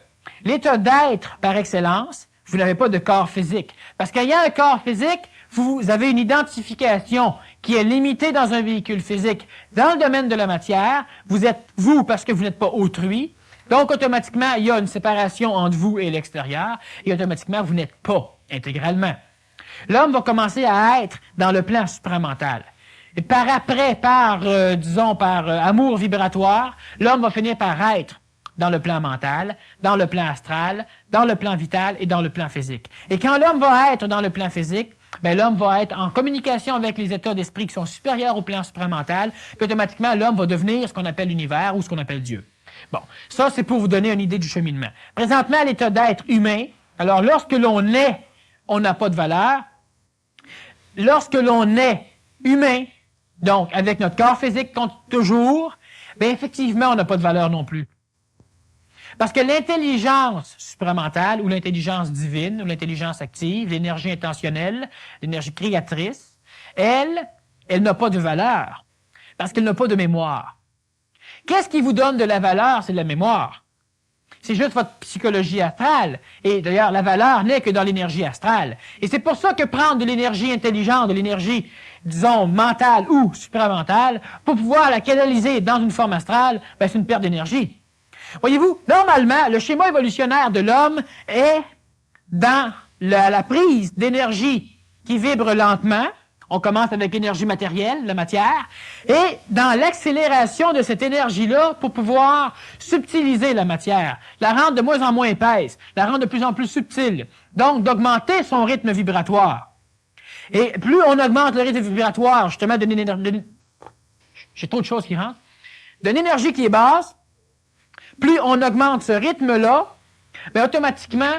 l'état d'être, par excellence, vous n'avez pas de corps physique. Parce qu'ayant un corps physique, vous avez une identification qui est limitée dans un véhicule physique. Dans le domaine de la matière, vous êtes vous parce que vous n'êtes pas autrui. Donc, automatiquement, il y a une séparation entre vous et l'extérieur. Et automatiquement, vous n'êtes pas intégralement. L'homme va commencer à être dans le plan supramental. Et par après, par amour vibratoire, l'homme va finir par être dans le plan mental, dans le plan astral, dans le plan vital et dans le plan physique. Et quand l'homme va être dans le plan physique, ben, l'homme va être en communication avec les états d'esprit qui sont supérieurs au plan supramental, puis automatiquement, l'homme va devenir ce qu'on appelle l'univers ou ce qu'on appelle Dieu. Bon, ça, c'est pour vous donner une idée du cheminement. Présentement, à l'état d'être humain, alors lorsque l'on est, on n'a pas de valeur. Lorsque l'on est humain, donc avec notre corps physique compte toujours, bien effectivement, on n'a pas de valeur non plus. Parce que l'intelligence supramentale ou l'intelligence divine ou l'intelligence active, l'énergie intentionnelle, l'énergie créatrice, elle n'a pas de valeur parce qu'elle n'a pas de mémoire. Qu'est-ce qui vous donne de la valeur? C'est la mémoire. C'est juste votre psychologie astrale. Et d'ailleurs, la valeur n'est que dans l'énergie astrale. Et c'est pour ça que prendre de l'énergie intelligente, de l'énergie, disons, mentale ou supramentale, pour pouvoir la canaliser dans une forme astrale, ben, c'est une perte d'énergie. Voyez-vous, normalement, le schéma évolutionnaire de l'homme est dans la prise d'énergie qui vibre lentement. On commence avec l'énergie matérielle, la matière, et dans l'accélération de cette énergie-là pour pouvoir subtiliser la matière, la rendre de moins en moins épaisse, la rendre de plus en plus subtile, donc d'augmenter son rythme vibratoire. Et plus on augmente le rythme vibratoire, justement, d'une énergie... J'ai trop de choses qui rentrent. D'une énergie qui est basse, plus on augmente ce rythme-là, bien automatiquement,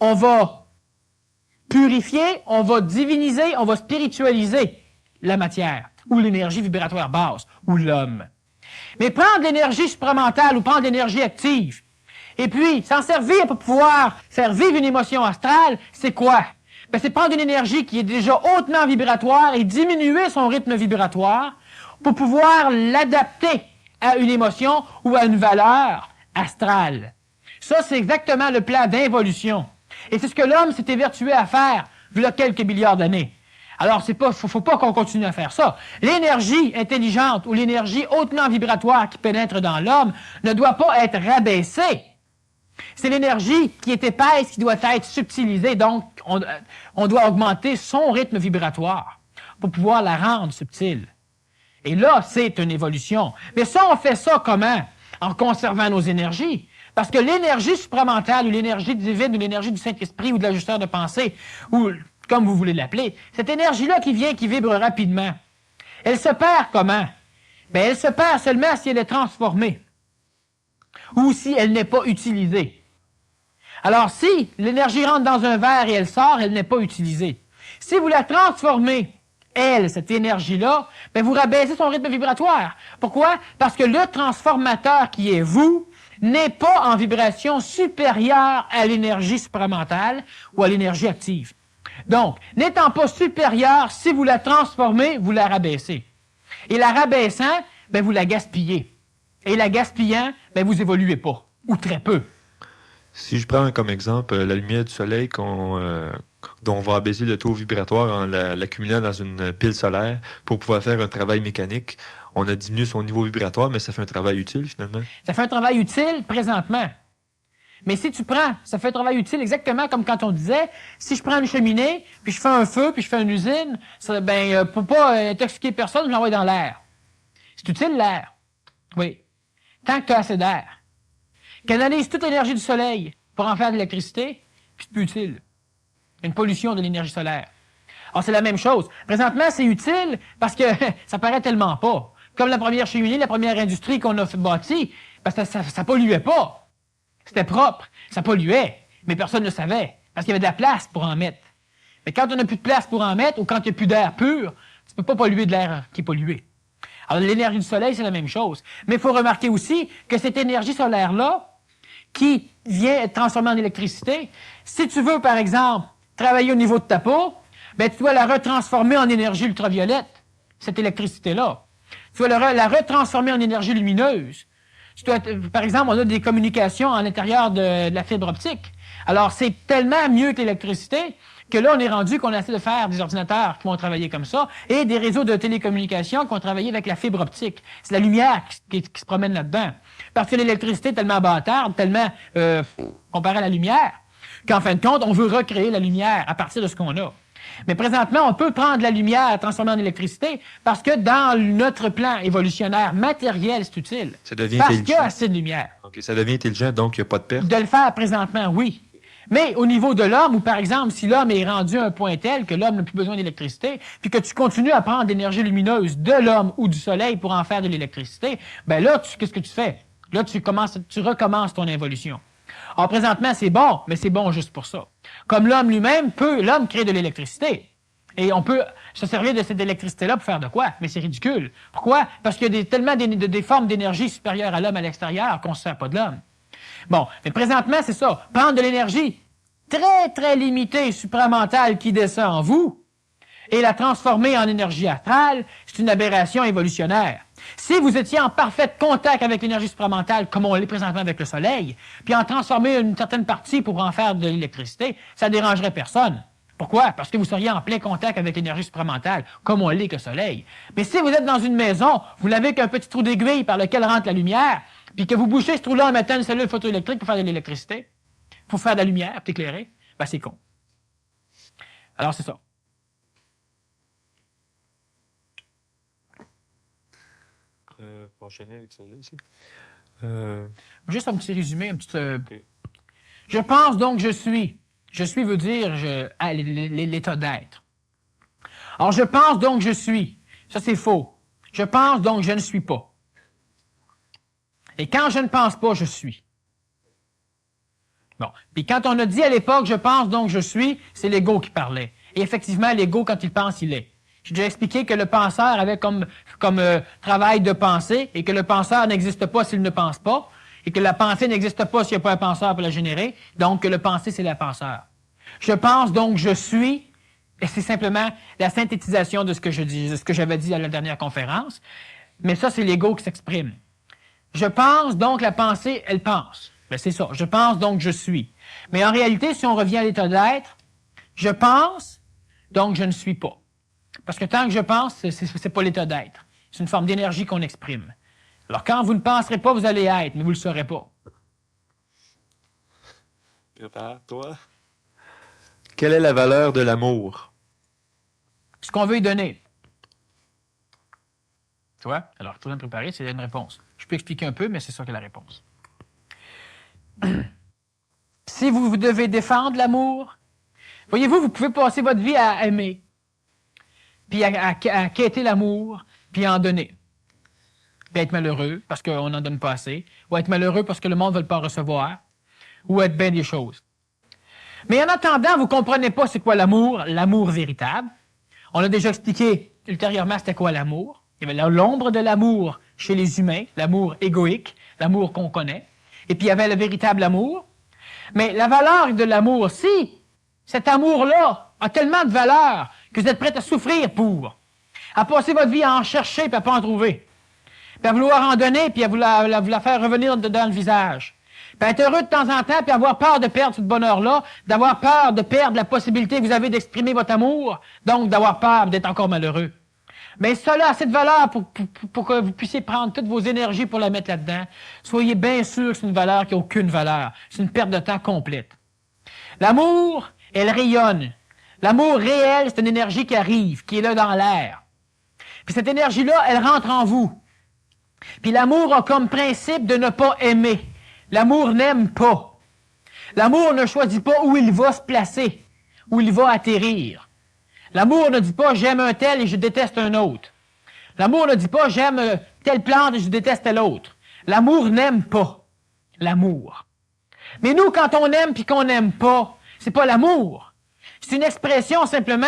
on va purifier, on va diviniser, on va spiritualiser la matière, ou l'énergie vibratoire basse, ou l'homme. Mais prendre de l'énergie supramentale ou prendre de l'énergie active, et puis s'en servir pour pouvoir faire vivre une émotion astrale, c'est quoi? Ben, c'est prendre une énergie qui est déjà hautement vibratoire et diminuer son rythme vibratoire pour pouvoir l'adapter à une émotion ou à une valeur astrale. Ça, c'est exactement le plan d'involution. Et c'est ce que l'homme s'est évertué à faire il y a quelques milliards d'années. Alors, faut pas qu'on continue à faire ça. L'énergie intelligente ou l'énergie hautement vibratoire qui pénètre dans l'homme ne doit pas être rabaissée. C'est l'énergie qui est épaisse qui doit être subtilisée. Donc, on doit augmenter son rythme vibratoire pour pouvoir la rendre subtile. Et là, c'est une évolution. Mais ça, on fait ça comment? En conservant nos énergies. Parce que l'énergie supramentale ou l'énergie divine ou l'énergie du Saint-Esprit ou de l'ajusteur de pensée, ou comme vous voulez l'appeler, cette énergie-là qui vient, qui vibre rapidement, elle se perd comment? Ben, elle se perd seulement si elle est transformée ou si elle n'est pas utilisée. Alors, si l'énergie rentre dans un verre et elle sort, elle n'est pas utilisée. Si vous la transformez, elle, cette énergie-là, ben vous rabaissez son rythme vibratoire. Pourquoi? Parce que le transformateur qui est vous n'est pas en vibration supérieure à l'énergie supramentale ou à l'énergie active. Donc, n'étant pas supérieure, si vous la transformez, vous la rabaissez. Et la rabaissant, ben vous la gaspillez. Et la gaspillant, ben vous évoluez pas, ou très peu. Si je prends comme exemple la lumière du soleil dont on va abaisser le taux vibratoire en l'accumulant dans une pile solaire pour pouvoir faire un travail mécanique, on a diminué son niveau vibratoire, mais ça fait un travail utile finalement. Ça fait un travail utile présentement. Mais si tu prends, ça fait un travail utile exactement comme quand on disait, si je prends une cheminée, puis je fais un feu, puis je fais une usine, ça, pour pas intoxiquer personne, je l'envoie dans l'air. C'est utile l'air. Oui. Tant que tu as assez d'air. Canalise toute l'énergie du soleil pour en faire de l'électricité, puis c'est plus utile. Une pollution de l'énergie solaire. Alors, c'est la même chose. Présentement, c'est utile parce que ça paraît tellement pas. Comme la première cheminée, la première industrie qu'on a bâtie, parce que ça polluait pas. C'était propre, ça polluait, mais personne ne le savait, parce qu'il y avait de la place pour en mettre. Mais quand on n'a plus de place pour en mettre, ou quand il n'y a plus d'air pur, tu peux pas polluer de l'air qui est pollué. Alors, l'énergie du soleil, c'est la même chose. Mais il faut remarquer aussi que cette énergie solaire-là, qui vient être transformée en électricité, si tu veux, par exemple, travailler au niveau de ta peau, ben, tu dois la retransformer en énergie ultraviolette, cette électricité-là. Tu dois la retransformer en énergie lumineuse. Par exemple, on a des communications à l'intérieur de la fibre optique. Alors, c'est tellement mieux que l'électricité que là, on est rendu qu'on essaie de faire des ordinateurs qui vont travailler comme ça et des réseaux de télécommunications qui vont travailler avec la fibre optique. C'est la lumière qui se promène là-dedans. Parce que l'électricité est tellement bâtarde, tellement comparée à la lumière, qu'en fin de compte, on veut recréer la lumière à partir de ce qu'on a. Mais présentement, on peut prendre la lumière, transformer en électricité, parce que dans notre plan évolutionnaire matériel, c'est utile. Ça devient parce intelligent. qu'il y a assez de lumière. OK, ça devient intelligent, donc il n'y a pas de perte. De le faire présentement, oui. Mais au niveau de l'homme, ou par exemple, si l'homme est rendu à un point tel que l'homme n'a plus besoin d'électricité, puis que tu continues à prendre l'énergie lumineuse de l'homme ou du soleil pour en faire de l'électricité, ben là, qu'est-ce que tu fais? Là, tu recommences ton évolution. Alors, présentement, c'est bon, mais c'est bon juste pour ça. Comme l'homme lui-même l'homme crée de l'électricité. Et on peut se servir de cette électricité-là pour faire de quoi? Mais c'est ridicule. Pourquoi? Parce qu'il y a tellement des formes d'énergie supérieures à l'homme à l'extérieur qu'on ne se sert pas de l'homme. Bon, mais présentement, c'est ça. Prendre de l'énergie très, très limitée, supramentale qui descend en vous et la transformer en énergie astrale, c'est une aberration évolutionnaire. Si vous étiez en parfait contact avec l'énergie supramentale, comme on l'est présentement avec le Soleil, puis en transformer une certaine partie pour en faire de l'électricité, ça ne dérangerait personne. Pourquoi? Parce que vous seriez en plein contact avec l'énergie supramentale, comme on l'est que le Soleil. Mais si vous êtes dans une maison, vous n'avez qu'un petit trou d'aiguille par lequel rentre la lumière, puis que vous bouchez ce trou-là en mettant une cellule photoélectrique pour faire de l'électricité, pour faire de la lumière, pour t'éclairer, ben c'est con. Alors, c'est ça. Pour enchaîner avec celle-là ici. Juste un petit résumé, un petit... Okay. Je pense donc je suis. Je suis veut dire l'état d'être. Alors, je pense donc je suis. Ça, c'est faux. Je pense donc je ne suis pas. Et quand je ne pense pas, je suis. Bon. Puis quand on a dit à l'époque, je pense donc je suis, c'est l'ego qui parlait. Et effectivement, l'ego, quand il pense, il est. J'ai déjà expliqué que le penseur avait comme travail de penser et que le penseur n'existe pas s'il ne pense pas et que la pensée n'existe pas s'il n'y a pas un penseur pour la générer. Donc, que le penser, c'est le penseur. Je pense, donc je suis, et c'est simplement la synthétisation de ce que je dis, de ce que j'avais dit à la dernière conférence. Mais ça, c'est l'ego qui s'exprime. Je pense, donc la pensée, elle pense. Ben, c'est ça. Je pense, donc je suis. Mais en réalité, si on revient à l'état d'être, je pense, donc je ne suis pas. Parce que tant que je pense, c'est pas l'état d'être. C'est une forme d'énergie qu'on exprime. Alors quand vous ne penserez pas, vous allez être, mais vous ne le saurez pas. Prépare-toi. Quelle est la valeur de l'amour? Ce qu'on veut y donner. Tu vois? Alors, tout bien préparé, c'est une réponse. Je peux expliquer un peu, mais c'est ça que la réponse. Si vous devez défendre l'amour, voyez-vous, vous pouvez passer votre vie à aimer, puis à quêter l'amour, puis à en donner. Puis être malheureux parce qu'on n'en donne pas assez, ou être malheureux parce que le monde ne veut pas recevoir, ou être bien des choses. Mais en attendant, vous ne comprenez pas c'est quoi l'amour véritable. On a déjà expliqué ultérieurement c'était quoi l'amour. Il y avait l'ombre de l'amour chez les humains, l'amour égoïque, l'amour qu'on connaît. Et puis il y avait le véritable amour. Mais la valeur de l'amour, si cet amour-là a tellement de valeur que vous êtes prêt à souffrir pour, à passer votre vie à en chercher puis à pas en trouver, puis à vouloir en donner puis à vouloir faire revenir dans le visage, puis à être heureux de temps en temps puis avoir peur de perdre ce bonheur-là, d'avoir peur de perdre la possibilité que vous avez d'exprimer votre amour, donc d'avoir peur d'être encore malheureux. Mais cela a assez de valeur pour que vous puissiez prendre toutes vos énergies pour la mettre là-dedans. Soyez bien sûr que c'est une valeur qui n'a aucune valeur. C'est une perte de temps complète. L'amour, elle rayonne. L'amour réel, c'est une énergie qui arrive, qui est là dans l'air. Puis cette énergie-là, elle rentre en vous. Puis l'amour a comme principe de ne pas aimer. L'amour n'aime pas. L'amour ne choisit pas où il va se placer, où il va atterrir. L'amour ne dit pas « j'aime un tel et je déteste un autre ». L'amour ne dit pas « j'aime telle plante et je déteste telle autre ». L'amour n'aime pas l'amour. Mais nous, quand on aime puis qu'on n'aime pas, c'est pas l'amour. C'est une expression simplement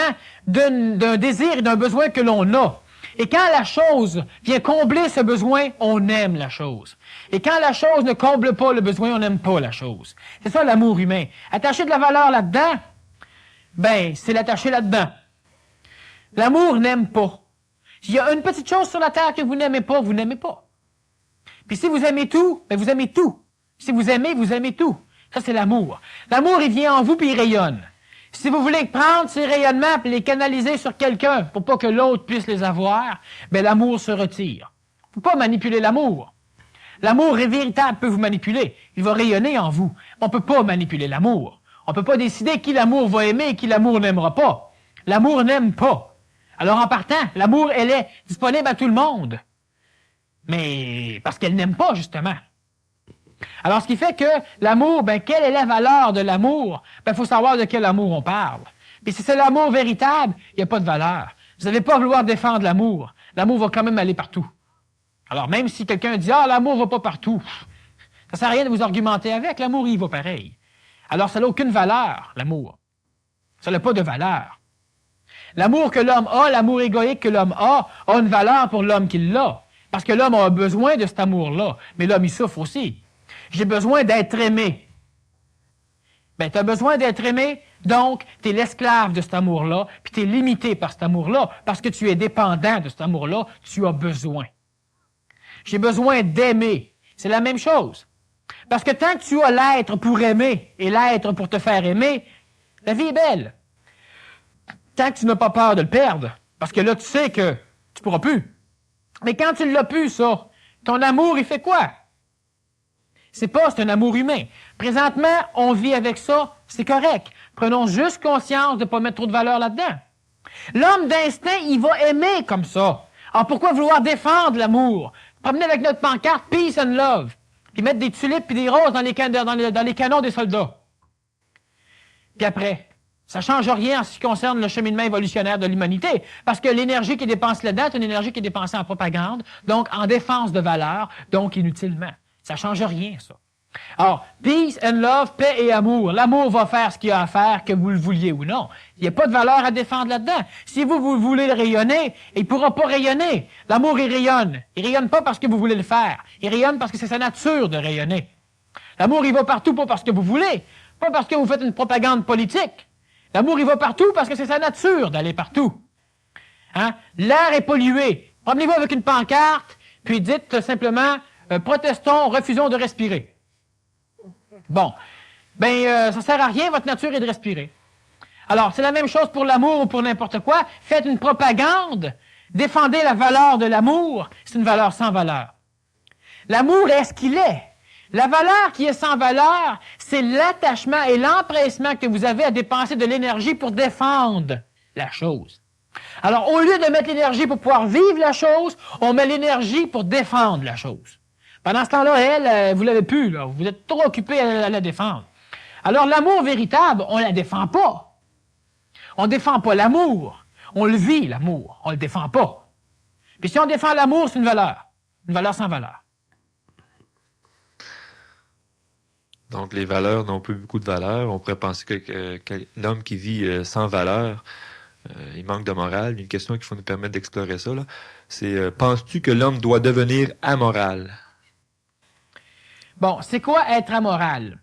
d'un désir et d'un besoin que l'on a. Et quand la chose vient combler ce besoin, on aime la chose. Et quand la chose ne comble pas le besoin, on n'aime pas la chose. C'est ça l'amour humain. Attacher de la valeur là-dedans, ben, c'est l'attacher là-dedans. L'amour n'aime pas. S'il y a une petite chose sur la terre que vous n'aimez pas, vous n'aimez pas. Puis si vous aimez tout, ben vous aimez tout. Si vous aimez tout. Ça, c'est l'amour. L'amour, il vient en vous puis il rayonne. Si vous voulez prendre ces rayonnements et les canaliser sur quelqu'un pour pas que l'autre puisse les avoir, ben l'amour se retire. Il ne faut pas manipuler l'amour. L'amour est véritable, peut vous manipuler. Il va rayonner en vous. On ne peut pas manipuler l'amour. On ne peut pas décider qui l'amour va aimer et qui l'amour n'aimera pas. L'amour n'aime pas. Alors en partant, l'amour, elle est disponible à tout le monde. Mais parce qu'elle n'aime pas, justement. Alors ce qui fait que l'amour, ben quelle est la valeur de l'amour? Ben il faut savoir de quel amour on parle. Puis si c'est l'amour véritable, il n'y a pas de valeur. Vous n'allez pas vouloir défendre l'amour. L'amour va quand même aller partout. Alors même si quelqu'un dit « Ah, l'amour va pas partout », ça ne sert à rien de vous argumenter avec. L'amour, il va pareil. Alors ça n'a aucune valeur, l'amour. Ça n'a pas de valeur. L'amour que l'homme a, l'amour égoïque que l'homme a une valeur pour l'homme qui l'a. Parce que l'homme a besoin de cet amour-là. Mais l'homme, il souffre aussi. J'ai besoin d'être aimé. Ben, tu as besoin d'être aimé, donc tu es l'esclave de cet amour-là, puis tu es limité par cet amour-là, parce que tu es dépendant de cet amour-là, tu as besoin. J'ai besoin d'aimer. C'est la même chose. Parce que tant que tu as l'être pour aimer et l'être pour te faire aimer, la vie est belle. Tant que tu n'as pas peur de le perdre, parce que là, tu sais que tu ne pourras plus. Mais quand tu ne l'as plus, ça, ton amour, il fait quoi? C'est un amour humain. Présentement, on vit avec ça, c'est correct. Prenons juste conscience de ne pas mettre trop de valeur là-dedans. L'homme d'instinct, il va aimer comme ça. Alors pourquoi vouloir défendre l'amour? Promener avec notre pancarte « Peace and Love », puis mettre des tulipes et des roses dans les canons des soldats. Puis après, ça ne change rien en ce qui concerne le cheminement évolutionnaire de l'humanité, parce que l'énergie qui est dépensée là-dedans est une énergie qui est dépensée en propagande, donc en défense de valeur, donc inutilement. Ça ne change rien, ça. Alors, peace and love, paix et amour. L'amour va faire ce qu'il a à faire, que vous le vouliez ou non. Il n'y a pas de valeur à défendre là-dedans. Si vous voulez le rayonner, il ne pourra pas rayonner. L'amour, il rayonne. Il rayonne pas parce que vous voulez le faire. Il rayonne parce que c'est sa nature de rayonner. L'amour, il va partout pas parce que vous voulez, pas parce que vous faites une propagande politique. L'amour, il va partout parce que c'est sa nature d'aller partout. Hein? L'air est pollué. Promenez-vous avec une pancarte, puis dites simplement protestons, refusons de respirer. Bon. Ça sert à rien, votre nature est de respirer. Alors, c'est la même chose pour l'amour ou pour n'importe quoi. Faites une propagande, défendez la valeur de l'amour, c'est une valeur sans valeur. L'amour est ce qu'il est. La valeur qui est sans valeur, c'est l'attachement et l'empressement que vous avez à dépenser de l'énergie pour défendre la chose. Alors, au lieu de mettre l'énergie pour pouvoir vivre la chose, on met l'énergie pour défendre la chose. Pendant ce temps-là, elle, vous l'avez plus, là. Vous êtes trop occupé à la défendre. Alors, l'amour véritable, on la défend pas. On défend pas l'amour. On le vit, l'amour. On le défend pas. Puis si on défend l'amour, c'est une valeur sans valeur. Donc, les valeurs n'ont plus beaucoup de valeur. On pourrait penser que l'homme qui vit sans valeur, il manque de morale. Une question qu'il faut nous permettre d'explorer ça, là, c'est penses-tu que l'homme doit devenir amoral? Bon, c'est quoi être amoral?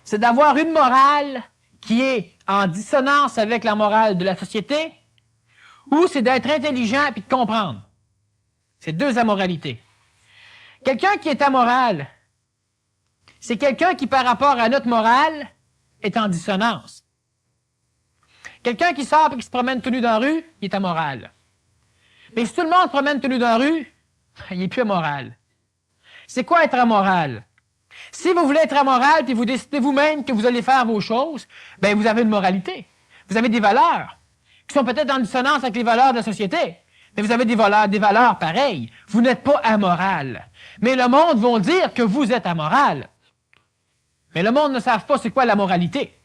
C'est d'avoir une morale qui est en dissonance avec la morale de la société, ou c'est d'être intelligent et de comprendre. C'est deux amoralités. Quelqu'un qui est amoral, c'est quelqu'un qui, par rapport à notre morale, est en dissonance. Quelqu'un qui sort et qui se promène tout nu dans la rue, il est amoral. Mais si tout le monde se promène tout nu dans la rue, il n'est plus amoral. C'est quoi être amoral? Si vous voulez être amoral puis vous décidez vous-même que vous allez faire vos choses, ben vous avez une moralité. Vous avez des valeurs qui sont peut-être en dissonance avec les valeurs de la société, mais vous avez des valeurs pareilles. Vous n'êtes pas amoral. Mais le monde va dire que vous êtes amoral. Mais le monde ne savent pas c'est quoi la moralité.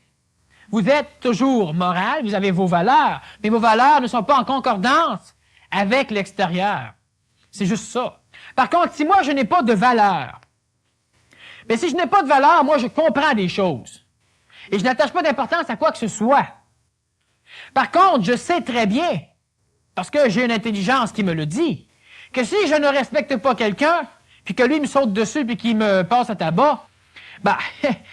Vous êtes toujours moral, vous avez vos valeurs, mais vos valeurs ne sont pas en concordance avec l'extérieur. C'est juste ça. Par contre, si moi je n'ai pas de valeur, mais si je n'ai pas de valeur, moi je comprends des choses. Et je n'attache pas d'importance à quoi que ce soit. Par contre, je sais très bien, parce que j'ai une intelligence qui me le dit, que si je ne respecte pas quelqu'un, puis que lui me saute dessus puis qu'il me passe à tabac,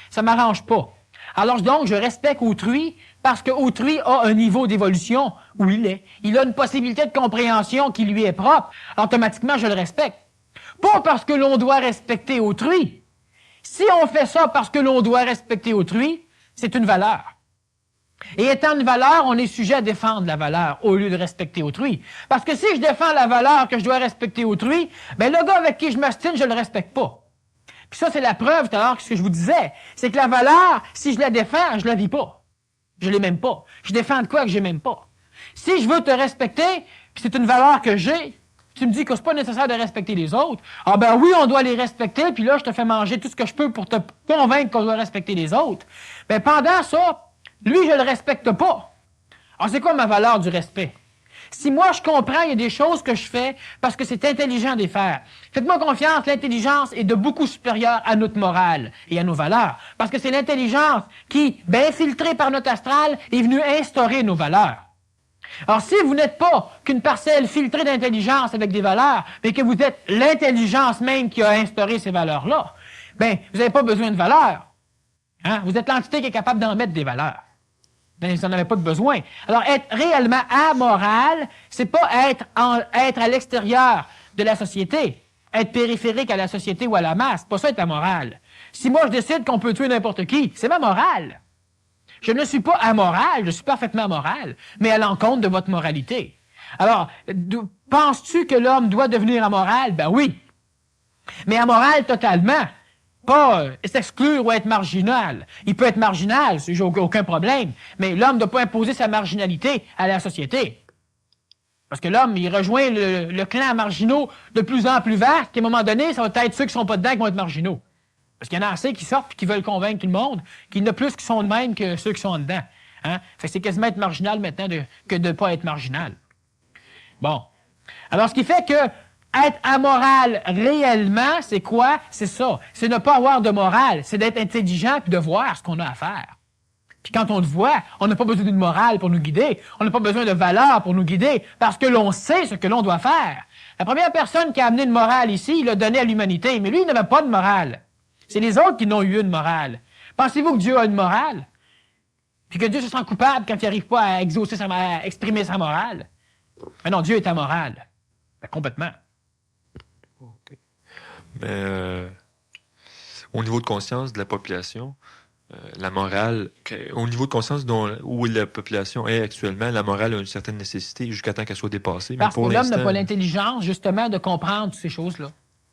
ça m'arrange pas. Alors donc, je respecte autrui parce qu'autrui a un niveau d'évolution où il est. Il a une possibilité de compréhension qui lui est propre. Automatiquement, je le respecte. Pas parce que l'on doit respecter autrui. Si on fait ça parce que l'on doit respecter autrui, c'est une valeur. Et étant une valeur, on est sujet à défendre la valeur au lieu de respecter autrui. Parce que si je défends la valeur que je dois respecter autrui, le gars avec qui je m'ostine, je le respecte pas. Puis ça, c'est la preuve tout à l'heure que ce que je vous disais, c'est que la valeur, si je la défends, je la vis pas. Je l'ai même pas. Je défends de quoi que j'ai même pas. Si je veux te respecter, puis c'est une valeur que j'ai, tu me dis que c'est pas nécessaire de respecter les autres, oui, on doit les respecter, puis là, je te fais manger tout ce que je peux pour te convaincre qu'on doit respecter les autres. Pendant ça, lui, je le respecte pas. Alors, c'est quoi ma valeur du respect? Si moi, je comprends, il y a des choses que je fais parce que c'est intelligent de les faire. Faites-moi confiance, l'intelligence est de beaucoup supérieure à notre morale et à nos valeurs. Parce que c'est l'intelligence qui, infiltrée par notre astral, est venue instaurer nos valeurs. Alors, si vous n'êtes pas qu'une parcelle filtrée d'intelligence avec des valeurs, mais que vous êtes l'intelligence même qui a instauré ces valeurs-là, vous n'avez pas besoin de valeurs. Hein? Vous êtes l'entité qui est capable d'en mettre des valeurs. Vous n'en avez pas de besoin. Alors, être réellement amoral, c'est pas être à l'extérieur de la société, être périphérique à la société ou à la masse. C'est pas ça être amoral. Si moi, je décide qu'on peut tuer n'importe qui, c'est ma morale. Je ne suis pas amoral, je suis parfaitement amoral, mais à l'encontre de votre moralité. Alors, penses-tu que l'homme doit devenir amoral? Oui. Mais amoral totalement. Pas s'exclure ou être marginal. Il peut être marginal, j'ai aucun problème, mais l'homme ne doit pas imposer sa marginalité à la société. Parce que l'homme, il rejoint le clan marginaux de plus en plus vaste, qu'à un moment donné, ça va être ceux qui sont pas dedans qui vont être marginaux. Parce qu'il y en a assez qui sortent et qui veulent convaincre tout le monde qu'il y en a plus qui sont de même que ceux qui sont dedans. Hein? Fait que c'est quasiment être marginal maintenant que de ne pas être marginal. Bon. Alors, ce qui fait que Être amoral réellement, c'est quoi? C'est ça. C'est ne pas avoir de morale. C'est d'être intelligent et de voir ce qu'on a à faire. Puis quand on le voit, on n'a pas besoin d'une morale pour nous guider. On n'a pas besoin de valeur pour nous guider parce que l'on sait ce que l'on doit faire. La première personne qui a amené une morale ici, il l'a donné à l'humanité. Mais lui, il n'avait pas de morale. C'est les autres qui n'ont eu une morale. Pensez-vous que Dieu a une morale? Puis que Dieu se sent coupable quand il n'arrive pas à exprimer sa morale? Mais non, Dieu est amoral. Ben, complètement. OK. Mais au niveau de conscience de la population, la morale, au niveau de conscience où la population est actuellement, la morale a une certaine nécessité jusqu'à temps qu'elle soit dépassée. Parce que l'homme n'a pas l'intelligence, justement, de comprendre toutes ces choses-là.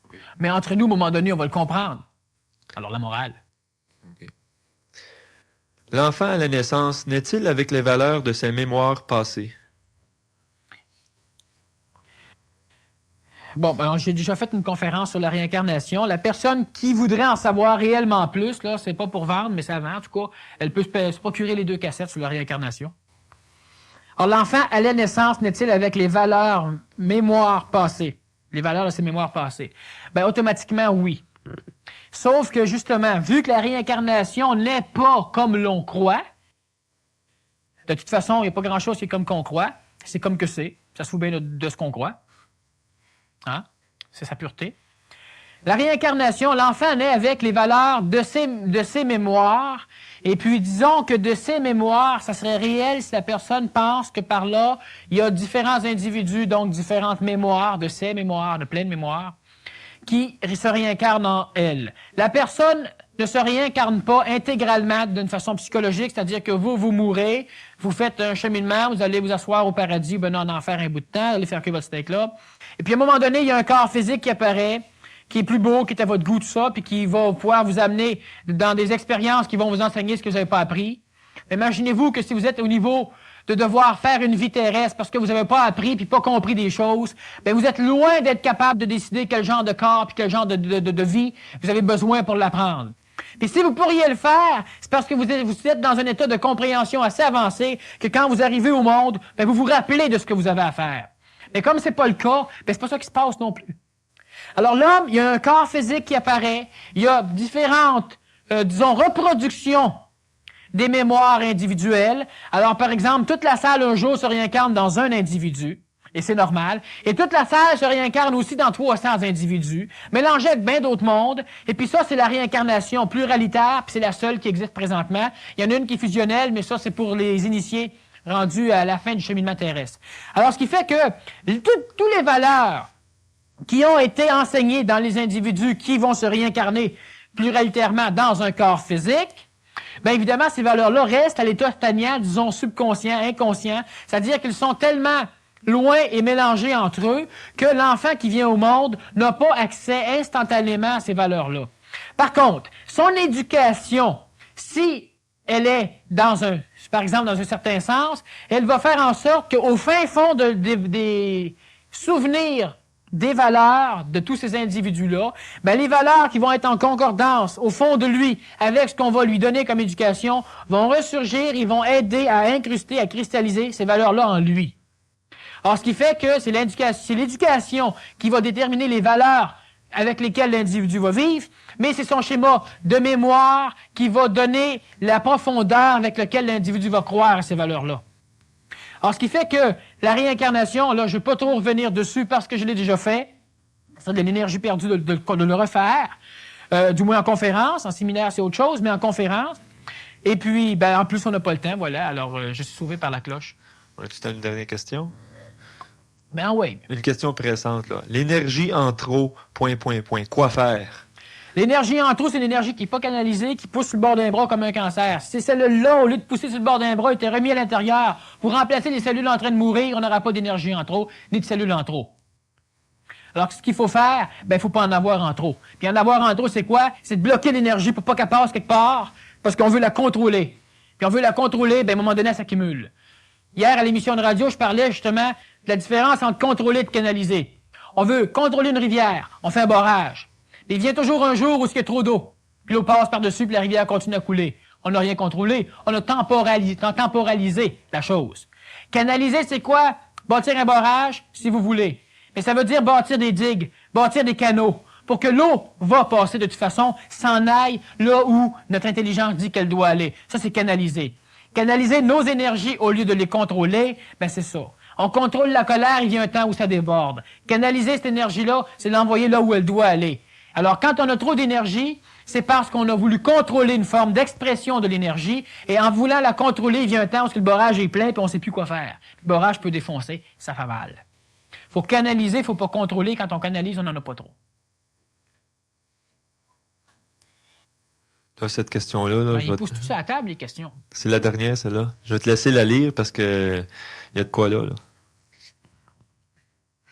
Okay. Mais entre nous, à un moment donné, on va le comprendre. Alors, la morale. Okay. L'enfant à la naissance naît-il avec les valeurs de ses mémoires passées? Bon, ben, j'ai déjà fait une conférence sur la réincarnation. La personne qui voudrait en savoir réellement plus, là, c'est pas pour vendre, mais ça vend, en tout cas, elle peut se procurer les 2 cassettes sur la réincarnation. Alors, l'enfant à la naissance naît-il avec les valeurs mémoires passées? Les valeurs de ses mémoires passées? Ben, automatiquement, oui. Sauf que, justement, vu que la réincarnation n'est pas comme l'on croit, de toute façon, il n'y a pas grand-chose qui est comme qu'on croit. C'est comme que c'est. Ça se fout bien de ce qu'on croit. Hein? C'est sa pureté. La réincarnation, l'enfant naît avec les valeurs de ses mémoires. Et puis, disons que de ses mémoires, ça serait réel si la personne pense que par là, il y a différents individus, donc différentes mémoires, de ses mémoires, de pleines mémoires, qui se réincarnent en elle. La personne ne se réincarne pas intégralement d'une façon psychologique, c'est-à-dire que vous mourrez, vous faites un cheminement, vous allez vous asseoir au paradis, venez en enfer un bout de temps, allez faire que votre steak là. Et puis à un moment donné, il y a un corps physique qui apparaît, qui est plus beau, qui est à votre goût, tout ça, puis qui va pouvoir vous amener dans des expériences qui vont vous enseigner ce que vous n'avez pas appris. Imaginez-vous que si vous êtes au niveau de devoir faire une vie terrestre parce que vous n'avez pas appris puis pas compris des choses, ben vous êtes loin d'être capable de décider quel genre de corps puis quel genre de vie vous avez besoin pour l'apprendre. Puis si vous pourriez le faire, c'est parce que vous êtes dans un état de compréhension assez avancé que quand vous arrivez au monde, ben vous vous rappelez de ce que vous avez à faire. Mais comme c'est pas le cas, ben c'est pas ça qui se passe non plus. Alors l'homme, il y a un corps physique qui apparaît, il y a différentes, disons, reproductions des mémoires individuelles. Alors, par exemple, toute la salle, un jour, se réincarne dans un individu, et c'est normal. Et toute la salle se réincarne aussi dans 300 individus, mélangés avec bien d'autres mondes. Et puis ça, c'est la réincarnation pluralitaire, puis c'est la seule qui existe présentement. Il y en a une qui est fusionnelle, mais ça, c'est pour les initiés rendus à la fin du cheminement terrestre. Alors, ce qui fait que toutes les valeurs qui ont été enseignées dans les individus qui vont se réincarner pluralitairement dans un corps physique, bien évidemment, ces valeurs-là restent à l'état stagnant, disons subconscient, inconscient, c'est-à-dire qu'ils sont tellement loin et mélangés entre eux que l'enfant qui vient au monde n'a pas accès instantanément à ces valeurs-là. Par contre, son éducation, si elle est par exemple, dans un certain sens, elle va faire en sorte qu'au fin fond des souvenirs des valeurs de tous ces individus-là, ben les valeurs qui vont être en concordance au fond de lui avec ce qu'on va lui donner comme éducation vont ressurgir, ils vont aider à incruster, à cristalliser ces valeurs-là en lui. Alors, ce qui fait que c'est l'éducation qui va déterminer les valeurs avec lesquelles l'individu va vivre, mais c'est son schéma de mémoire qui va donner la profondeur avec laquelle l'individu va croire à ces valeurs-là. Alors, ce qui fait que la réincarnation, là, je ne vais pas trop revenir dessus parce que je l'ai déjà fait. C'est de l'énergie perdue de le refaire. Du moins en conférence. En séminaire, c'est autre chose, mais en conférence. Et puis, ben, en plus, on n'a pas le temps, voilà. Alors, je suis sauvé par la cloche. Tu as une dernière question? Ben oui. Une question pressante, là. L'énergie en trop, ... Quoi faire? L'énergie en trop, c'est une énergie qui n'est pas canalisée, qui pousse sur le bord d'un bras comme un cancer. Si ces cellules-là, au lieu de pousser sur le bord d'un bras, étaient remis à l'intérieur pour remplacer les cellules en train de mourir, on n'aura pas d'énergie en trop, ni de cellules en trop. Alors, ce qu'il faut faire, ben, il ne faut pas en avoir en trop. Puis en avoir en trop, c'est quoi? C'est de bloquer l'énergie pour pas qu'elle passe quelque part, parce qu'on veut la contrôler. Puis on veut la contrôler, ben, à un moment donné, elle s'accumule. Hier, à l'émission de radio, je parlais justement de la différence entre contrôler et canaliser. On veut contrôler une rivière, on fait un barrage. Il vient toujours un jour où il y a trop d'eau. Puis l'eau passe par-dessus, puis la rivière continue à couler. On n'a rien contrôlé. On a temporalisé la chose. Canaliser, c'est quoi? Bâtir un barrage, si vous voulez. Mais ça veut dire bâtir des digues, bâtir des canaux, pour que l'eau va passer de toute façon, s'en aille là où notre intelligence dit qu'elle doit aller. Ça, c'est canaliser. Canaliser nos énergies au lieu de les contrôler, ben c'est ça. On contrôle la colère, il y a un temps où ça déborde. Canaliser cette énergie-là, c'est l'envoyer là où elle doit aller. Alors, quand on a trop d'énergie, c'est parce qu'on a voulu contrôler une forme d'expression de l'énergie, et en voulant la contrôler, il vient un temps où le barrage est plein, puis on ne sait plus quoi faire. Le barrage peut défoncer, ça fait mal. Il faut canaliser, il ne faut pas contrôler. Quand on canalise, on n'en a pas trop. Là, cette question-là, là, Il pousse tout ça à la table, les questions. c'est la dernière, celle-là. Je vais te laisser la lire parce que il y a de quoi là.